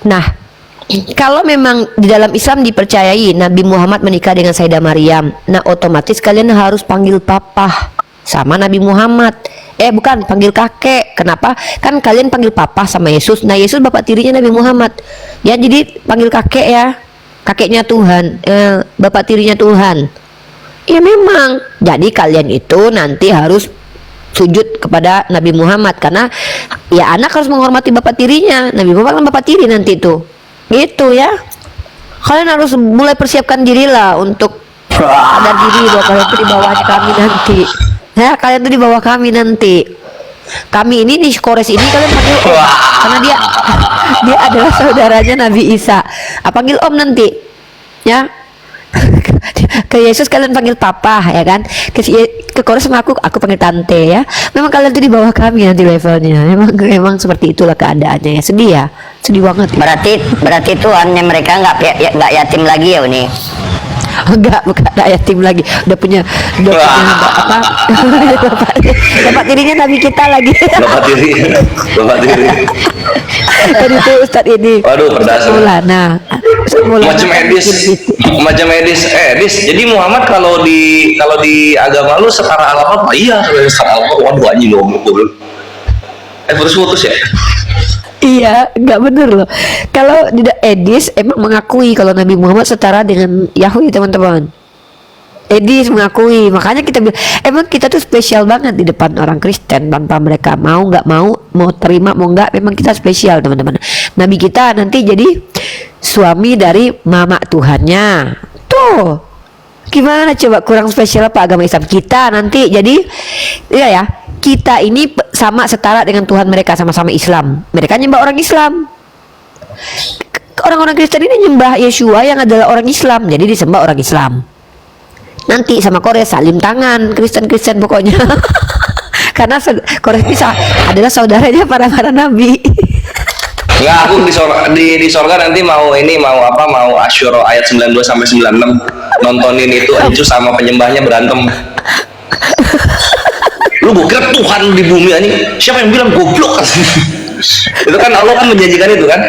Nah, kalau memang di dalam Islam dipercayai Nabi Muhammad menikah dengan Sayyidah Maryam, nah otomatis kalian harus panggil papa sama Nabi Muhammad. Bukan, panggil kakek. Kenapa? Kan kalian panggil papa sama Yesus. Nah, Yesus bapak tirinya Nabi Muhammad. Ya, jadi panggil kakek ya. Kakeknya Tuhan, bapak tirinya Tuhan. Ya memang. Jadi kalian itu nanti harus sujud kepada Nabi Muhammad, karena ya anak harus menghormati bapak tirinya. Nabi Muhammad kan bapak tiri nanti itu. Gitu ya. Kalian harus mulai persiapkan dirilah untuk sadar diri bahwa kalian itu di bawah kami nanti. Ya, kalian itu di bawah kami nanti. Kami ini di Kores ini kalian panggil Om, karena dia adalah saudaranya Nabi Isa. Panggil Om nanti. Ya. Ke Yesus kalian panggil papa ya kan, ke Kores sama aku panggil tante ya. Memang kalian tuh di bawah kami nanti levelnya. Memang seperti itulah keadaannya ya. Sedih ya, sedih banget ya. Berarti Tuhannya mereka nggak yatim lagi ya ini. Enggak, bukan yatim lagi. Udah punya apa? Bapak tirinya Nabi kita lagi. Bapak tiri. Tadi tuh Ustadz ini. Waduh, berdasar. Maulana. Macam edis. Jadi Muhammad kalau di agama lu setara alam apa? Iya, setara alam. Waduh, anjing lo. Putus ya? Iya, nggak bener loh. Kalau tidak Edis emang mengakui kalau Nabi Muhammad setara dengan Yahweh, teman-teman. Edis mengakui, makanya kita bilang emang kita tuh spesial banget di depan orang Kristen, tanpa mereka mau nggak mau terima mau nggak, memang kita spesial teman-teman. Nabi kita nanti jadi suami dari mama Tuhannya. Tuh, gimana coba, kurang spesial apa agama Islam kita nanti jadi ya. Kita ini sama setara dengan Tuhan mereka, sama-sama Islam. Mereka nyembah orang Islam. Orang-orang Kristen ini nyembah Yeshua yang adalah orang Islam, jadi disembah orang Islam. Nanti sama Korea salim tangan, Kristen pokoknya. Karena Korea bisa adalah saudaranya para nabi. Enggak, aku di sorga nanti mau Asyura ayat 92 sampai 96 nontonin itu Ancu sama penyembahnya berantem. Lu gue kira Tuhan di bumi ini, siapa yang bilang goblok? Itu kan Allah kan menjanjikan itu kan,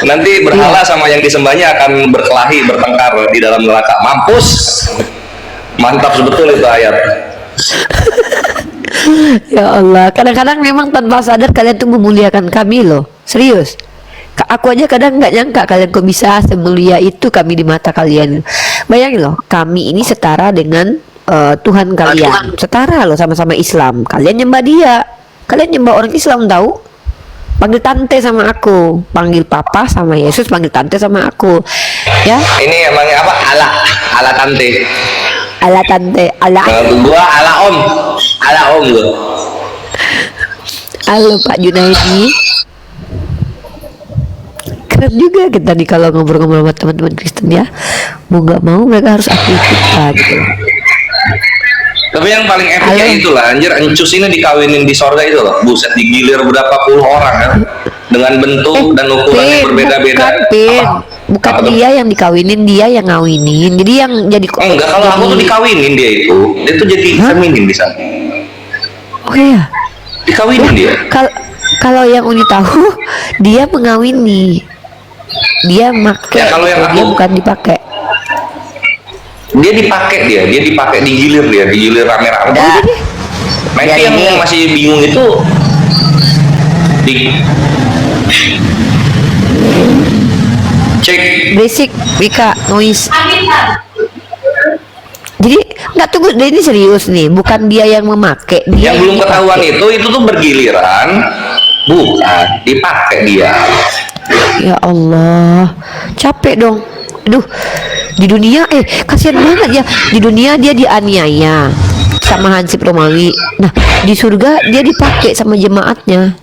nanti berhala sama yang disembahnya akan berkelahi, bertengkar di dalam neraka. Mampus, mantap betul itu ayat. Ya Allah, kadang-kadang memang tanpa sadar kalian tuh memuliakan kami loh, serius. Aku aja kadang nggak nyangka kalian kok bisa semulia itu kami di mata kalian. Bayangin loh, kami ini setara dengan Tuhan kalian, setara loh, sama-sama Islam. Kalian nyembah dia, kalian nyembah orang Islam tahu. Panggil tante sama aku, panggil papa sama Yesus, panggil tante sama aku. Ya. Ini emangnya apa? Ala tante. Ala tante, ala. Gua ala om gua. Halo Pak Junaidi. Keren juga kita nih kalau ngobrol-ngobrol sama teman-teman Kristen ya. Mau nggak mau mereka harus akui kita gitu. Tapi yang paling epicnya itulah, anjir, Encus ini dikawinin di sorga itu loh. Buset, digilir berapa puluh orang kan, dengan bentuk dan ukuran yang berbeda-beda. Bukan dia yang dikawinin, dia yang ngawinin. Jadi yang jadi enggak, kalau aku tuh dikawinin dia tuh jadi feminin di sana. Oh iya, dikawinin dia. Kalau yang Uni tahu, dia mengawini. Dia make. Ya, kalau yang dia aku bukan dipakai. Dia dipakai, digilir rame-rame. Nah, itu yang masih bingung itu cek Basic, Wika, noise. Jadi nggak, tunggu, ini serius nih, bukan dia yang memakai. Dia yang belum ketahuan itu tuh bergiliran, bukan dipakai dia. Ya Allah, capek dong. Aduh, di dunia kasihan banget ya. Di dunia dia dianiaya sama Hansip Romawi. Nah, di surga dia dipakai sama jemaatnya.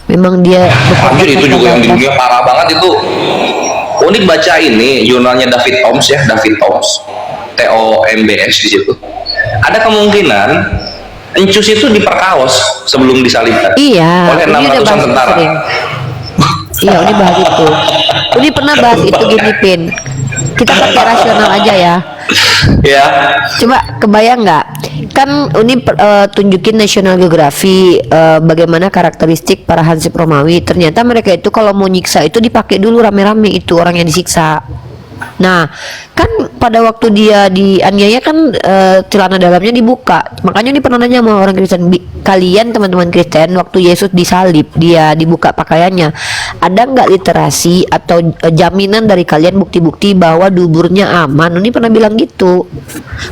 Memang dia anjir, itu juga yang di dunia parah banget itu. Unik baca ini jurnalnya David Toms ya, David Toms, TOMBS di situ. Ada kemungkinan Encus itu diperkaos sebelum disalibkan. Iya, oleh 600-an tentara. Iya, ini bahas itu. Ini pernah bahas itu gini, Pin. Kita pakai rasional aja ya. Ya. Coba kebayang nggak? Kan Uni tunjukin National Geography bagaimana karakteristik para Hansip Romawi. Ternyata mereka itu kalau mau nyiksa itu dipakai dulu rame-rame itu orang yang disiksa. Nah, kan pada waktu dia dianiaya kan celana dalamnya dibuka. Makanya ini pernah nanya sama orang Kristen, kalian teman-teman Kristen waktu Yesus disalib dia dibuka pakaiannya, ada nggak literasi atau jaminan dari kalian bukti-bukti bahwa duburnya aman? Ini pernah bilang gitu,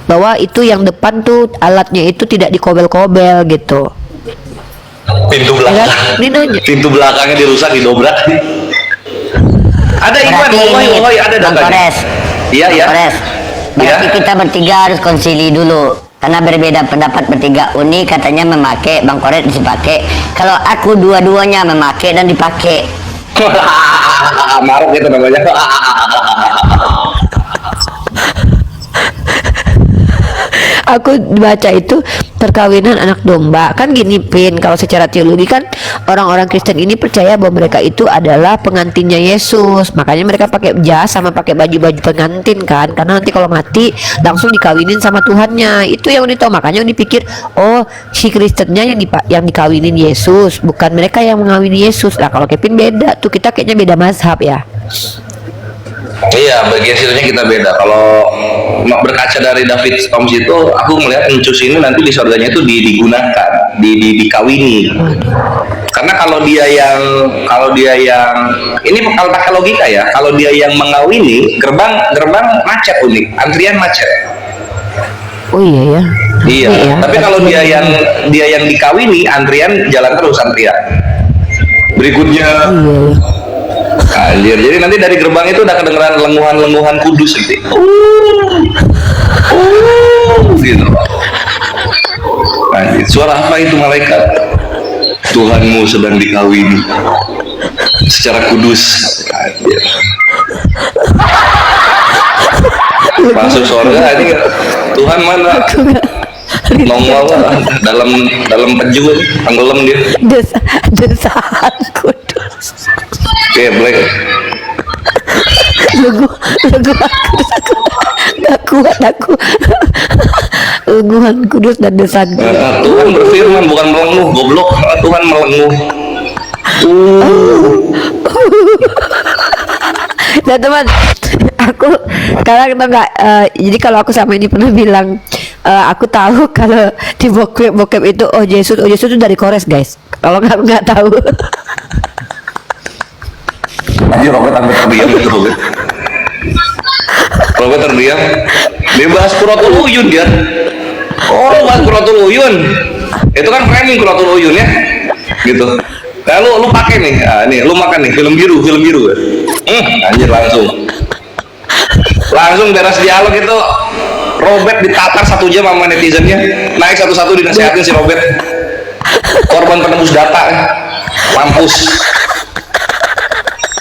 bahwa itu yang depan tuh alatnya itu tidak dikobel-kobel gitu. Pintu belakang. Ini nanya. Pintu belakangnya dirusak, didobrak. Ada Iwan, woi, ada Bang Kores. Iya. Berarti kita bertiga harus konsili dulu. Karena berbeda pendapat bertiga. Uni katanya memakai, Bang Kores dipakai. Kalau aku dua-duanya memakai dan dipakai. Maruk itu namanya. aku baca itu perkawinan anak domba. Kan gini Pin, kalau secara teologi kan orang-orang Kristen ini percaya bahwa mereka itu adalah pengantinnya Yesus. Makanya mereka pakai jas sama pakai baju-baju pengantin kan, karena nanti kalau mati langsung dikawinin sama Tuhannya. Itu yang Uni tahu. Makanya Uni pikir, oh si Kristennya yang dikawinin Yesus, bukan mereka yang mengawini Yesus. Lah kalau Kevin beda tuh, kita kayaknya beda mazhab ya. Iya, bagian situnya kita beda. Kalau berkaca dari David Storms itu, aku melihat encus ini nanti di surganya itu digunakan, dikawini. Karena kalau dia yang ini kalau pakai logika ya, kalau dia yang mengawini, gerbang macet unik, antrian macet. Oh iya ya. Iya. Ya. Tapi kalau dia yang dikawini, antrian jalan terus antrian. Berikutnya. Iya. Anjir, jadi nanti dari gerbang itu udah kedengeran lenguhan-lenguhan kudus gitu. Gitu. Anjir, suara apa itu malaikat? Tuhanmu sedang dikawini secara kudus. Anjir. Masuk surga ini Tuhan mana? Nongol dalam peju, tenggelam dia. Desaan kudus. Black. Lugu gak kuat aku. Luguhan kudus dan desain. Tuhan berfirman, bukan melenguh, goblok. Tuhan melenguh. Nah teman, aku karena kita nggak jadi kalau aku sama ini pernah bilang aku tahu kalau di bokep itu oh Yesus itu dari Kores guys. Kalau nggak tahu. Anjir, Robert hampir terdiam itu Robert terdiam. Dia bahas Quratul Uyun dia. Oh, bahas Quratul Uyun. Itu kan framing Quratul Uyun ya. Gitu. Nah, lu pakai nih. Ah, nih, lu makan nih film biru. Anjir langsung beres dialog itu. Robert ditatar 1 jam sama netizennya. Naik satu-satu dinasihatin si Robert. Korban penembus data. Mampus.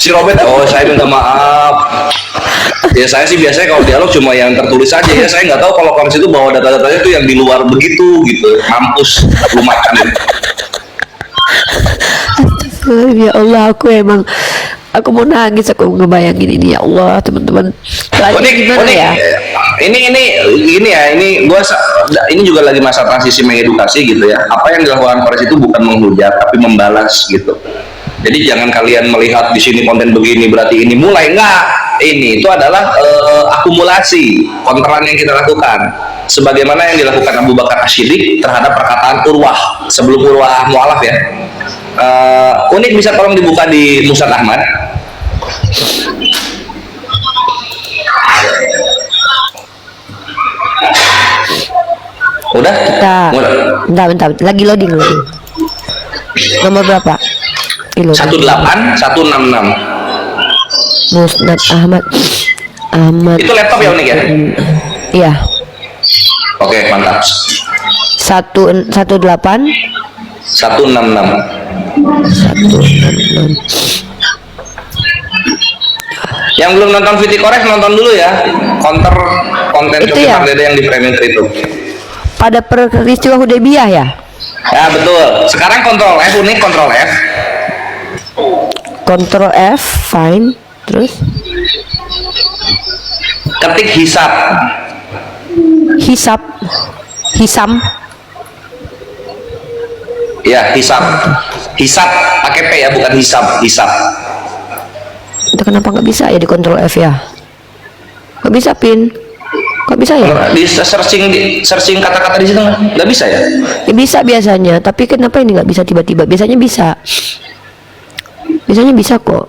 Si Robert, oh saya minta maaf. Ya saya sih biasanya kalau dialog cuma yang tertulis aja ya. Saya nggak tahu kalau Kams itu bawa data-datanya itu yang di luar begitu gitu. Mampus, lu makan. Ya Allah, aku mau nangis, aku ngebayangin ini ya Allah teman-teman. Gimana ya? Ini juga lagi masa transisi mengedukasi gitu ya. Apa yang dilakukan Kores itu bukan menghujat tapi membalas gitu. Jadi jangan kalian melihat di sini konten begini berarti ini mulai, enggak. Ini itu adalah akumulasi konteran yang kita lakukan. Sebagaimana yang dilakukan Abu Bakar Asy-Siddiq terhadap perkataan Urwah sebelum Urwah mualaf ya. Unik bisa tolong dibuka di Musnad Ahmad. Udah? Bentar. Lagi loading. Nomor berapa? 18166. Musnad Ahmad. Itu laptop ya Unik ya? Iya. Oke, mantap. 118 166. Yang belum nonton VT Kores nonton dulu ya. Konten itu Coki ya? Pardede yang di framing itu. Pada peristiwa Hudaybiyah ya? Ya betul. Sekarang Ctrl F Unik, Ctrl F. Ctrl F, fine. Terus ketik hisab. Hisam. Ya, hisab pakai P ya, bukan hisab. Itu kenapa nggak bisa ya di Ctrl F ya? Nggak bisa Pin? Nggak bisa ya? Di searching kata-kata di situ nggak bisa ya? Ya bisa biasanya, tapi kenapa ini nggak bisa tiba-tiba? Biasanya bisa kok.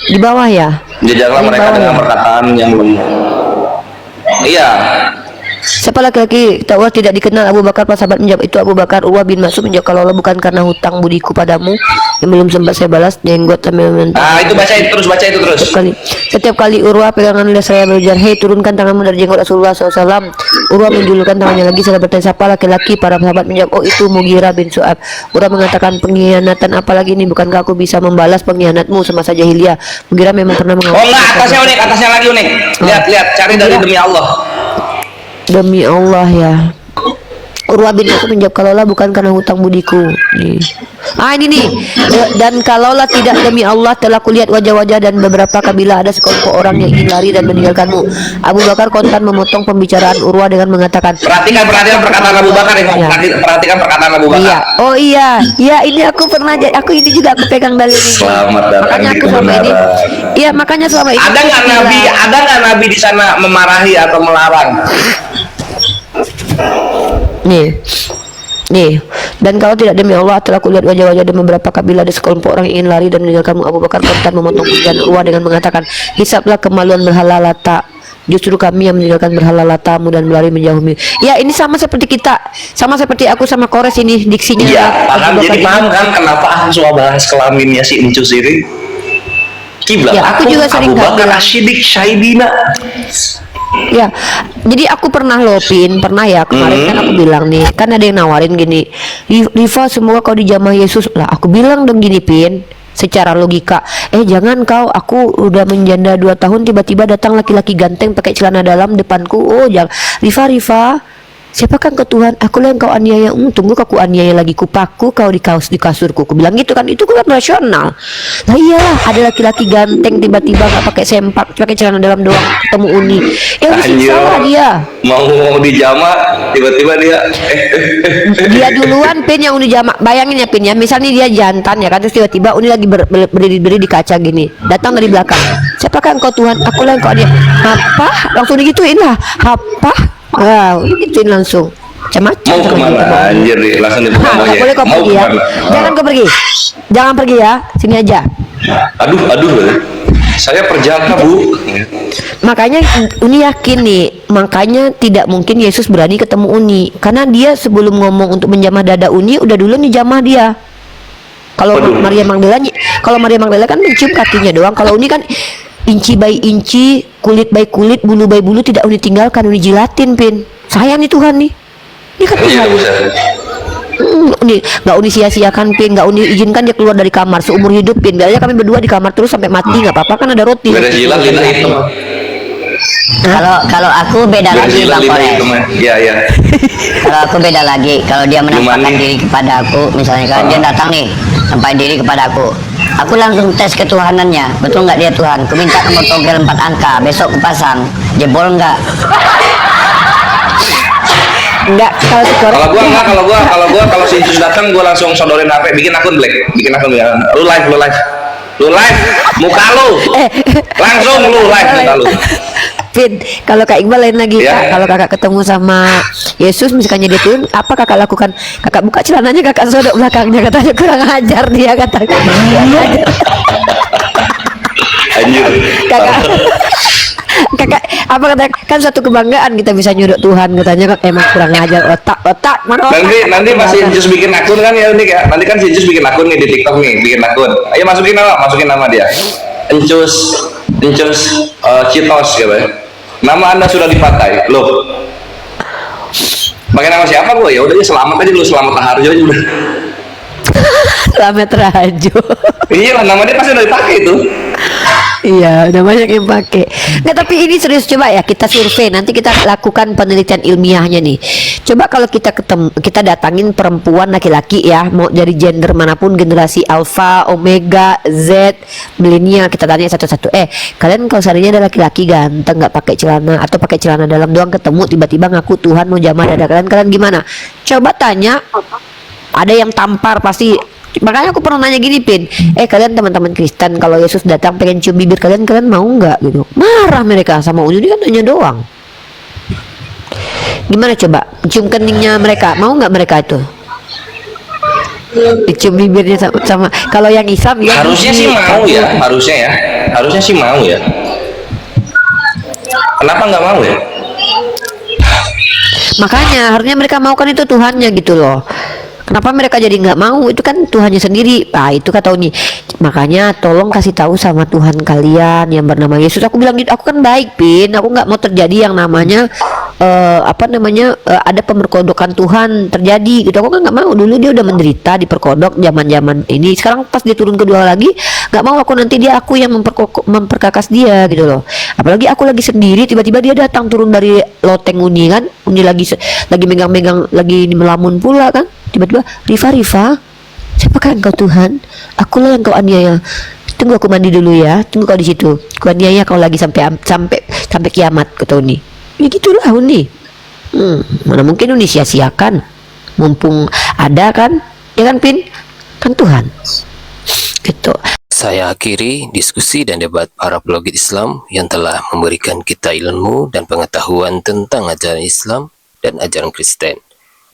Di bawah ya? Jajarlah mereka dengan perkataan yang iya. Siapa laki-laki Tawar tidak dikenal Abu Bakar? Para sahabat menjawab, itu Abu Bakar. Urwah bin Mas'ud menjawab, kalau bukan karena hutang budiku padamu yang belum sempat saya balas, jenggot sambil mentah. Itu baca itu terus. Setiap kali Urwah pegangan oleh saya berujar, hei turunkan tanganmu dari jenggot Rasulullah SAW. Urwah menjulurkan tangannya lagi, setelah bertanya siapa laki-laki? Para sahabat menjawab, oh itu Mughirah bin Su'ab. Urwah mengatakan, pengkhianatan apalagi ini? Bukankah aku bisa membalas pengkhianatmu semasa jahiliyah? Mughirah memang pernah mengawal. Oh enggak, atasnya Unik, atasnya lagi Unik. Lihat, cari dari demi Allah. Demi Allah ya. Urwah bin Mas'ud menjawab, kalaulah bukan karena hutang budiku. Nih. Ini nih. Dan kalaulah tidak demi Allah, telah kulihat wajah-wajah dan beberapa kabilah ada sekelompok orang yang ingin lari dan meninggalkanmu. Abu Bakar kontan memotong pembicaraan Urwah dengan mengatakan, Perhatikan perkataan Abu Bakar ya. Perhatikan perkataan Abu Bakar. Iya. Oh iya. Ya ini aku pernah, aku ini juga aku pegang dalil ini. Selamat datang Makanya di aku selama ini. kebenaran. Iya, makanya selama ini. Ada nggak Nabi di sana memarahi atau melarang? Nih, dan kalau tidak demi Allah telah kulihat wajah-wajah dan beberapa kabilah ada sekelompok orang ingin lari dan meninggalkanmu. Abu Bakar kontan memotong pujian Urwah dengan mengatakan, hisaplah kemaluan berhala Lata. Justru kami yang meninggalkan berhala Latamu dan berlari menjauhi. Ya ini sama seperti kita, sama seperti aku sama Kores ini diksinya. Iya, paham. Jadi paham kan kenapa aku suka bahas kelaminnya si Encus ini? Kiblat. Ya, aku juga sering Abu Bakar bilang. Asyidik Syaidina. Ya, jadi aku pernah pernah ya kemarin kan aku bilang nih, kan ada yang nawarin gini, Riva semoga kau dijamah Yesus lah. Aku bilang dong gini Pin, secara logika, jangan kau, aku udah menjanda 2 tahun tiba-tiba datang laki-laki ganteng pakai celana dalam depanku. Oh jangan, Riva, siapakah kau Tuhan? Aku lah yang kau aniaya. Tunggu kau aniaya lagi, kupaku kau di kasurku. Aku bilang gitu kan, itu kan rasional. Nah iyalah, ada laki-laki ganteng tiba-tiba nggak pakai sempak, pakai celana dalam doang ketemu Uni. Udah salah dia. Mau dijamah, tiba-tiba Dia duluan Pin yang Uni jamak. Bayangin ya Pin ya, misalnya dia jantan ya kan, terus tiba-tiba Uni lagi berdiri di kaca gini, datang dari belakang. Siapakah engkau Tuhan? Aku lah engkau dia. Apa? Langsung digituin lah. Apa? Gituin langsung. Macam-macam. Mau kemana? Anjir, langsung dibuka maunya. Boleh kau Mau pergi ya. kemana? Jangan kau pergi. Jangan pergi ya. Sini aja. Aduh. Saya perjaka Bu. Makanya Uni yakin nih, makanya tidak mungkin Yesus berani ketemu Uni, karena dia sebelum ngomong untuk menjamah dada Uni udah dulu dijamah dia. Kalau Maria Magdalena kan mencium kakinya doang. Kalau Uni kan inci by inci, kulit by kulit, bulu by bulu tidak Uni tinggalkan, Uni jilatin Pin. Sayang nih Tuhan nih. Ini kan Tuhan. Uni nggak Uni sia-siakan Pin, nggak Uni izinkan dia keluar dari kamar seumur hidup Pin. Biasanya kami berdua di kamar terus sampai mati, nggak apa-apa kan ada roti. Beres jilat lidah itu. Kalau aku beda lagi Bang Kores. Iya. Kalau aku beda lagi, kalau dia menampakkan diri kepada aku, misalnya kan dia datang nih, sampai diri kepada aku langsung tes ketuhanannya, betul nggak dia Tuhan? Aku minta nomor togel 4 angka, besok aku pasang, jebol nggak? Enggak, kalau si Yesus datang gua langsung sodorin HP, bikin akun black. Lu live muka lu. Langsung lu live muka lu. Pin, kalau Kak Iqbal lain lagi Ya. Kak, kalau kakak ketemu sama Yesus misalnya dia turun, apa kakak lakukan? Kakak buka celananya, kakak sodok belakangnya, katanya kurang ajar dia katanya. Anjir. Kakak apa kata kan suatu kebanggaan kita bisa nyuduk Tuhan, katanya kak emang kurang ajar otak mana otak. Nanti pas Yesus bikin akun kan ya nih ya. Nanti kan si Yesus bikin akun nih di TikTok nih, bikin akun. Ayo masukin nama dia. Encus Citos gitu ya. Nama Anda sudah dipakai. Loh. Pakai nama siapa gua? Ya udah selamat aja dulu, Selamat Raharjo aja udah. Selamat Raharjo. Iya, nama dia pasti udah dipakai itu. Iya, udah banyak yang pakai. Nggak, tapi ini serius, coba ya kita survei. Nanti kita lakukan penelitian ilmiahnya nih. Coba kalau kita datangin perempuan laki-laki ya, mau dari gender manapun, generasi alpha, omega, z, milenial, kita tanya satu-satu. Kalian kalau seandainya ada laki-laki ganteng nggak pakai celana atau pakai celana dalam doang ketemu tiba-tiba ngaku Tuhan mau jamah dada kalian gimana? Coba tanya. Ada yang tampar pasti. Makanya aku pernah nanya gini Pin, kalian teman-teman Kristen kalau Yesus datang pengen cium bibir kalian mau nggak gitu? Marah mereka sama Unyu, dia kan hanya doang. Gimana coba cium keningnya mereka, mau nggak mereka itu? Dicium bibirnya sama kalau yang Islam ya harusnya sih mau ya, harusnya sih mau ya. Kenapa nggak mau ya? Makanya harusnya mereka mau kan, itu Tuhannya gitu loh. Kenapa mereka jadi nggak mau? Itu kan Tuhannya sendiri. Itu kata Uni, Makanya tolong kasih tahu sama Tuhan kalian yang bernama Yesus. Aku bilang gitu, aku kan baik, Pin. Aku nggak mau terjadi yang namanya ada pemerkodokan Tuhan terjadi gitu. Aku kan nggak mau. Dulu dia udah menderita diperkodok zaman ini. Sekarang pas dia turun kedua lagi, nggak mau aku nanti aku yang memperkakas dia gitu loh. Apalagi aku lagi sendiri, tiba-tiba dia datang turun dari loteng Uni kan. Uni lagi megang-megang, lagi melamun pula kan. Tiba-tiba, Rifa, siapakah engkau Tuhan? Akulah yang kau aniaya. Tunggu aku mandi dulu ya. Tunggu kau di situ. Ku aniaya kau lagi sampai kiamat, kata Uni. Ya gitulah Uni. Mana mungkin Uni sia-siakan. Mumpung ada kan, ya kan Pin? Kan Tuhan. Gitu. Saya akhiri diskusi dan debat para pelogit Islam yang telah memberikan kita ilmu dan pengetahuan tentang ajaran Islam dan ajaran Kristen.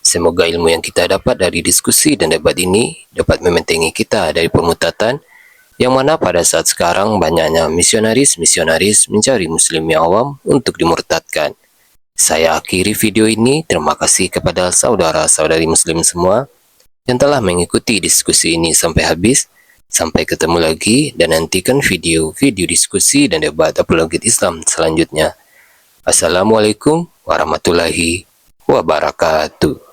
Semoga ilmu yang kita dapat dari diskusi dan debat ini dapat membentengi kita dari pemutatan yang mana pada saat sekarang banyaknya misionaris mencari muslim yang awam untuk dimurtadkan. Saya akhiri video ini. Terima kasih kepada saudara-saudari muslim semua yang telah mengikuti diskusi ini sampai habis. Sampai ketemu lagi dan nantikan video-video diskusi dan debat apologet Islam selanjutnya. Assalamualaikum warahmatullahi wabarakatuh.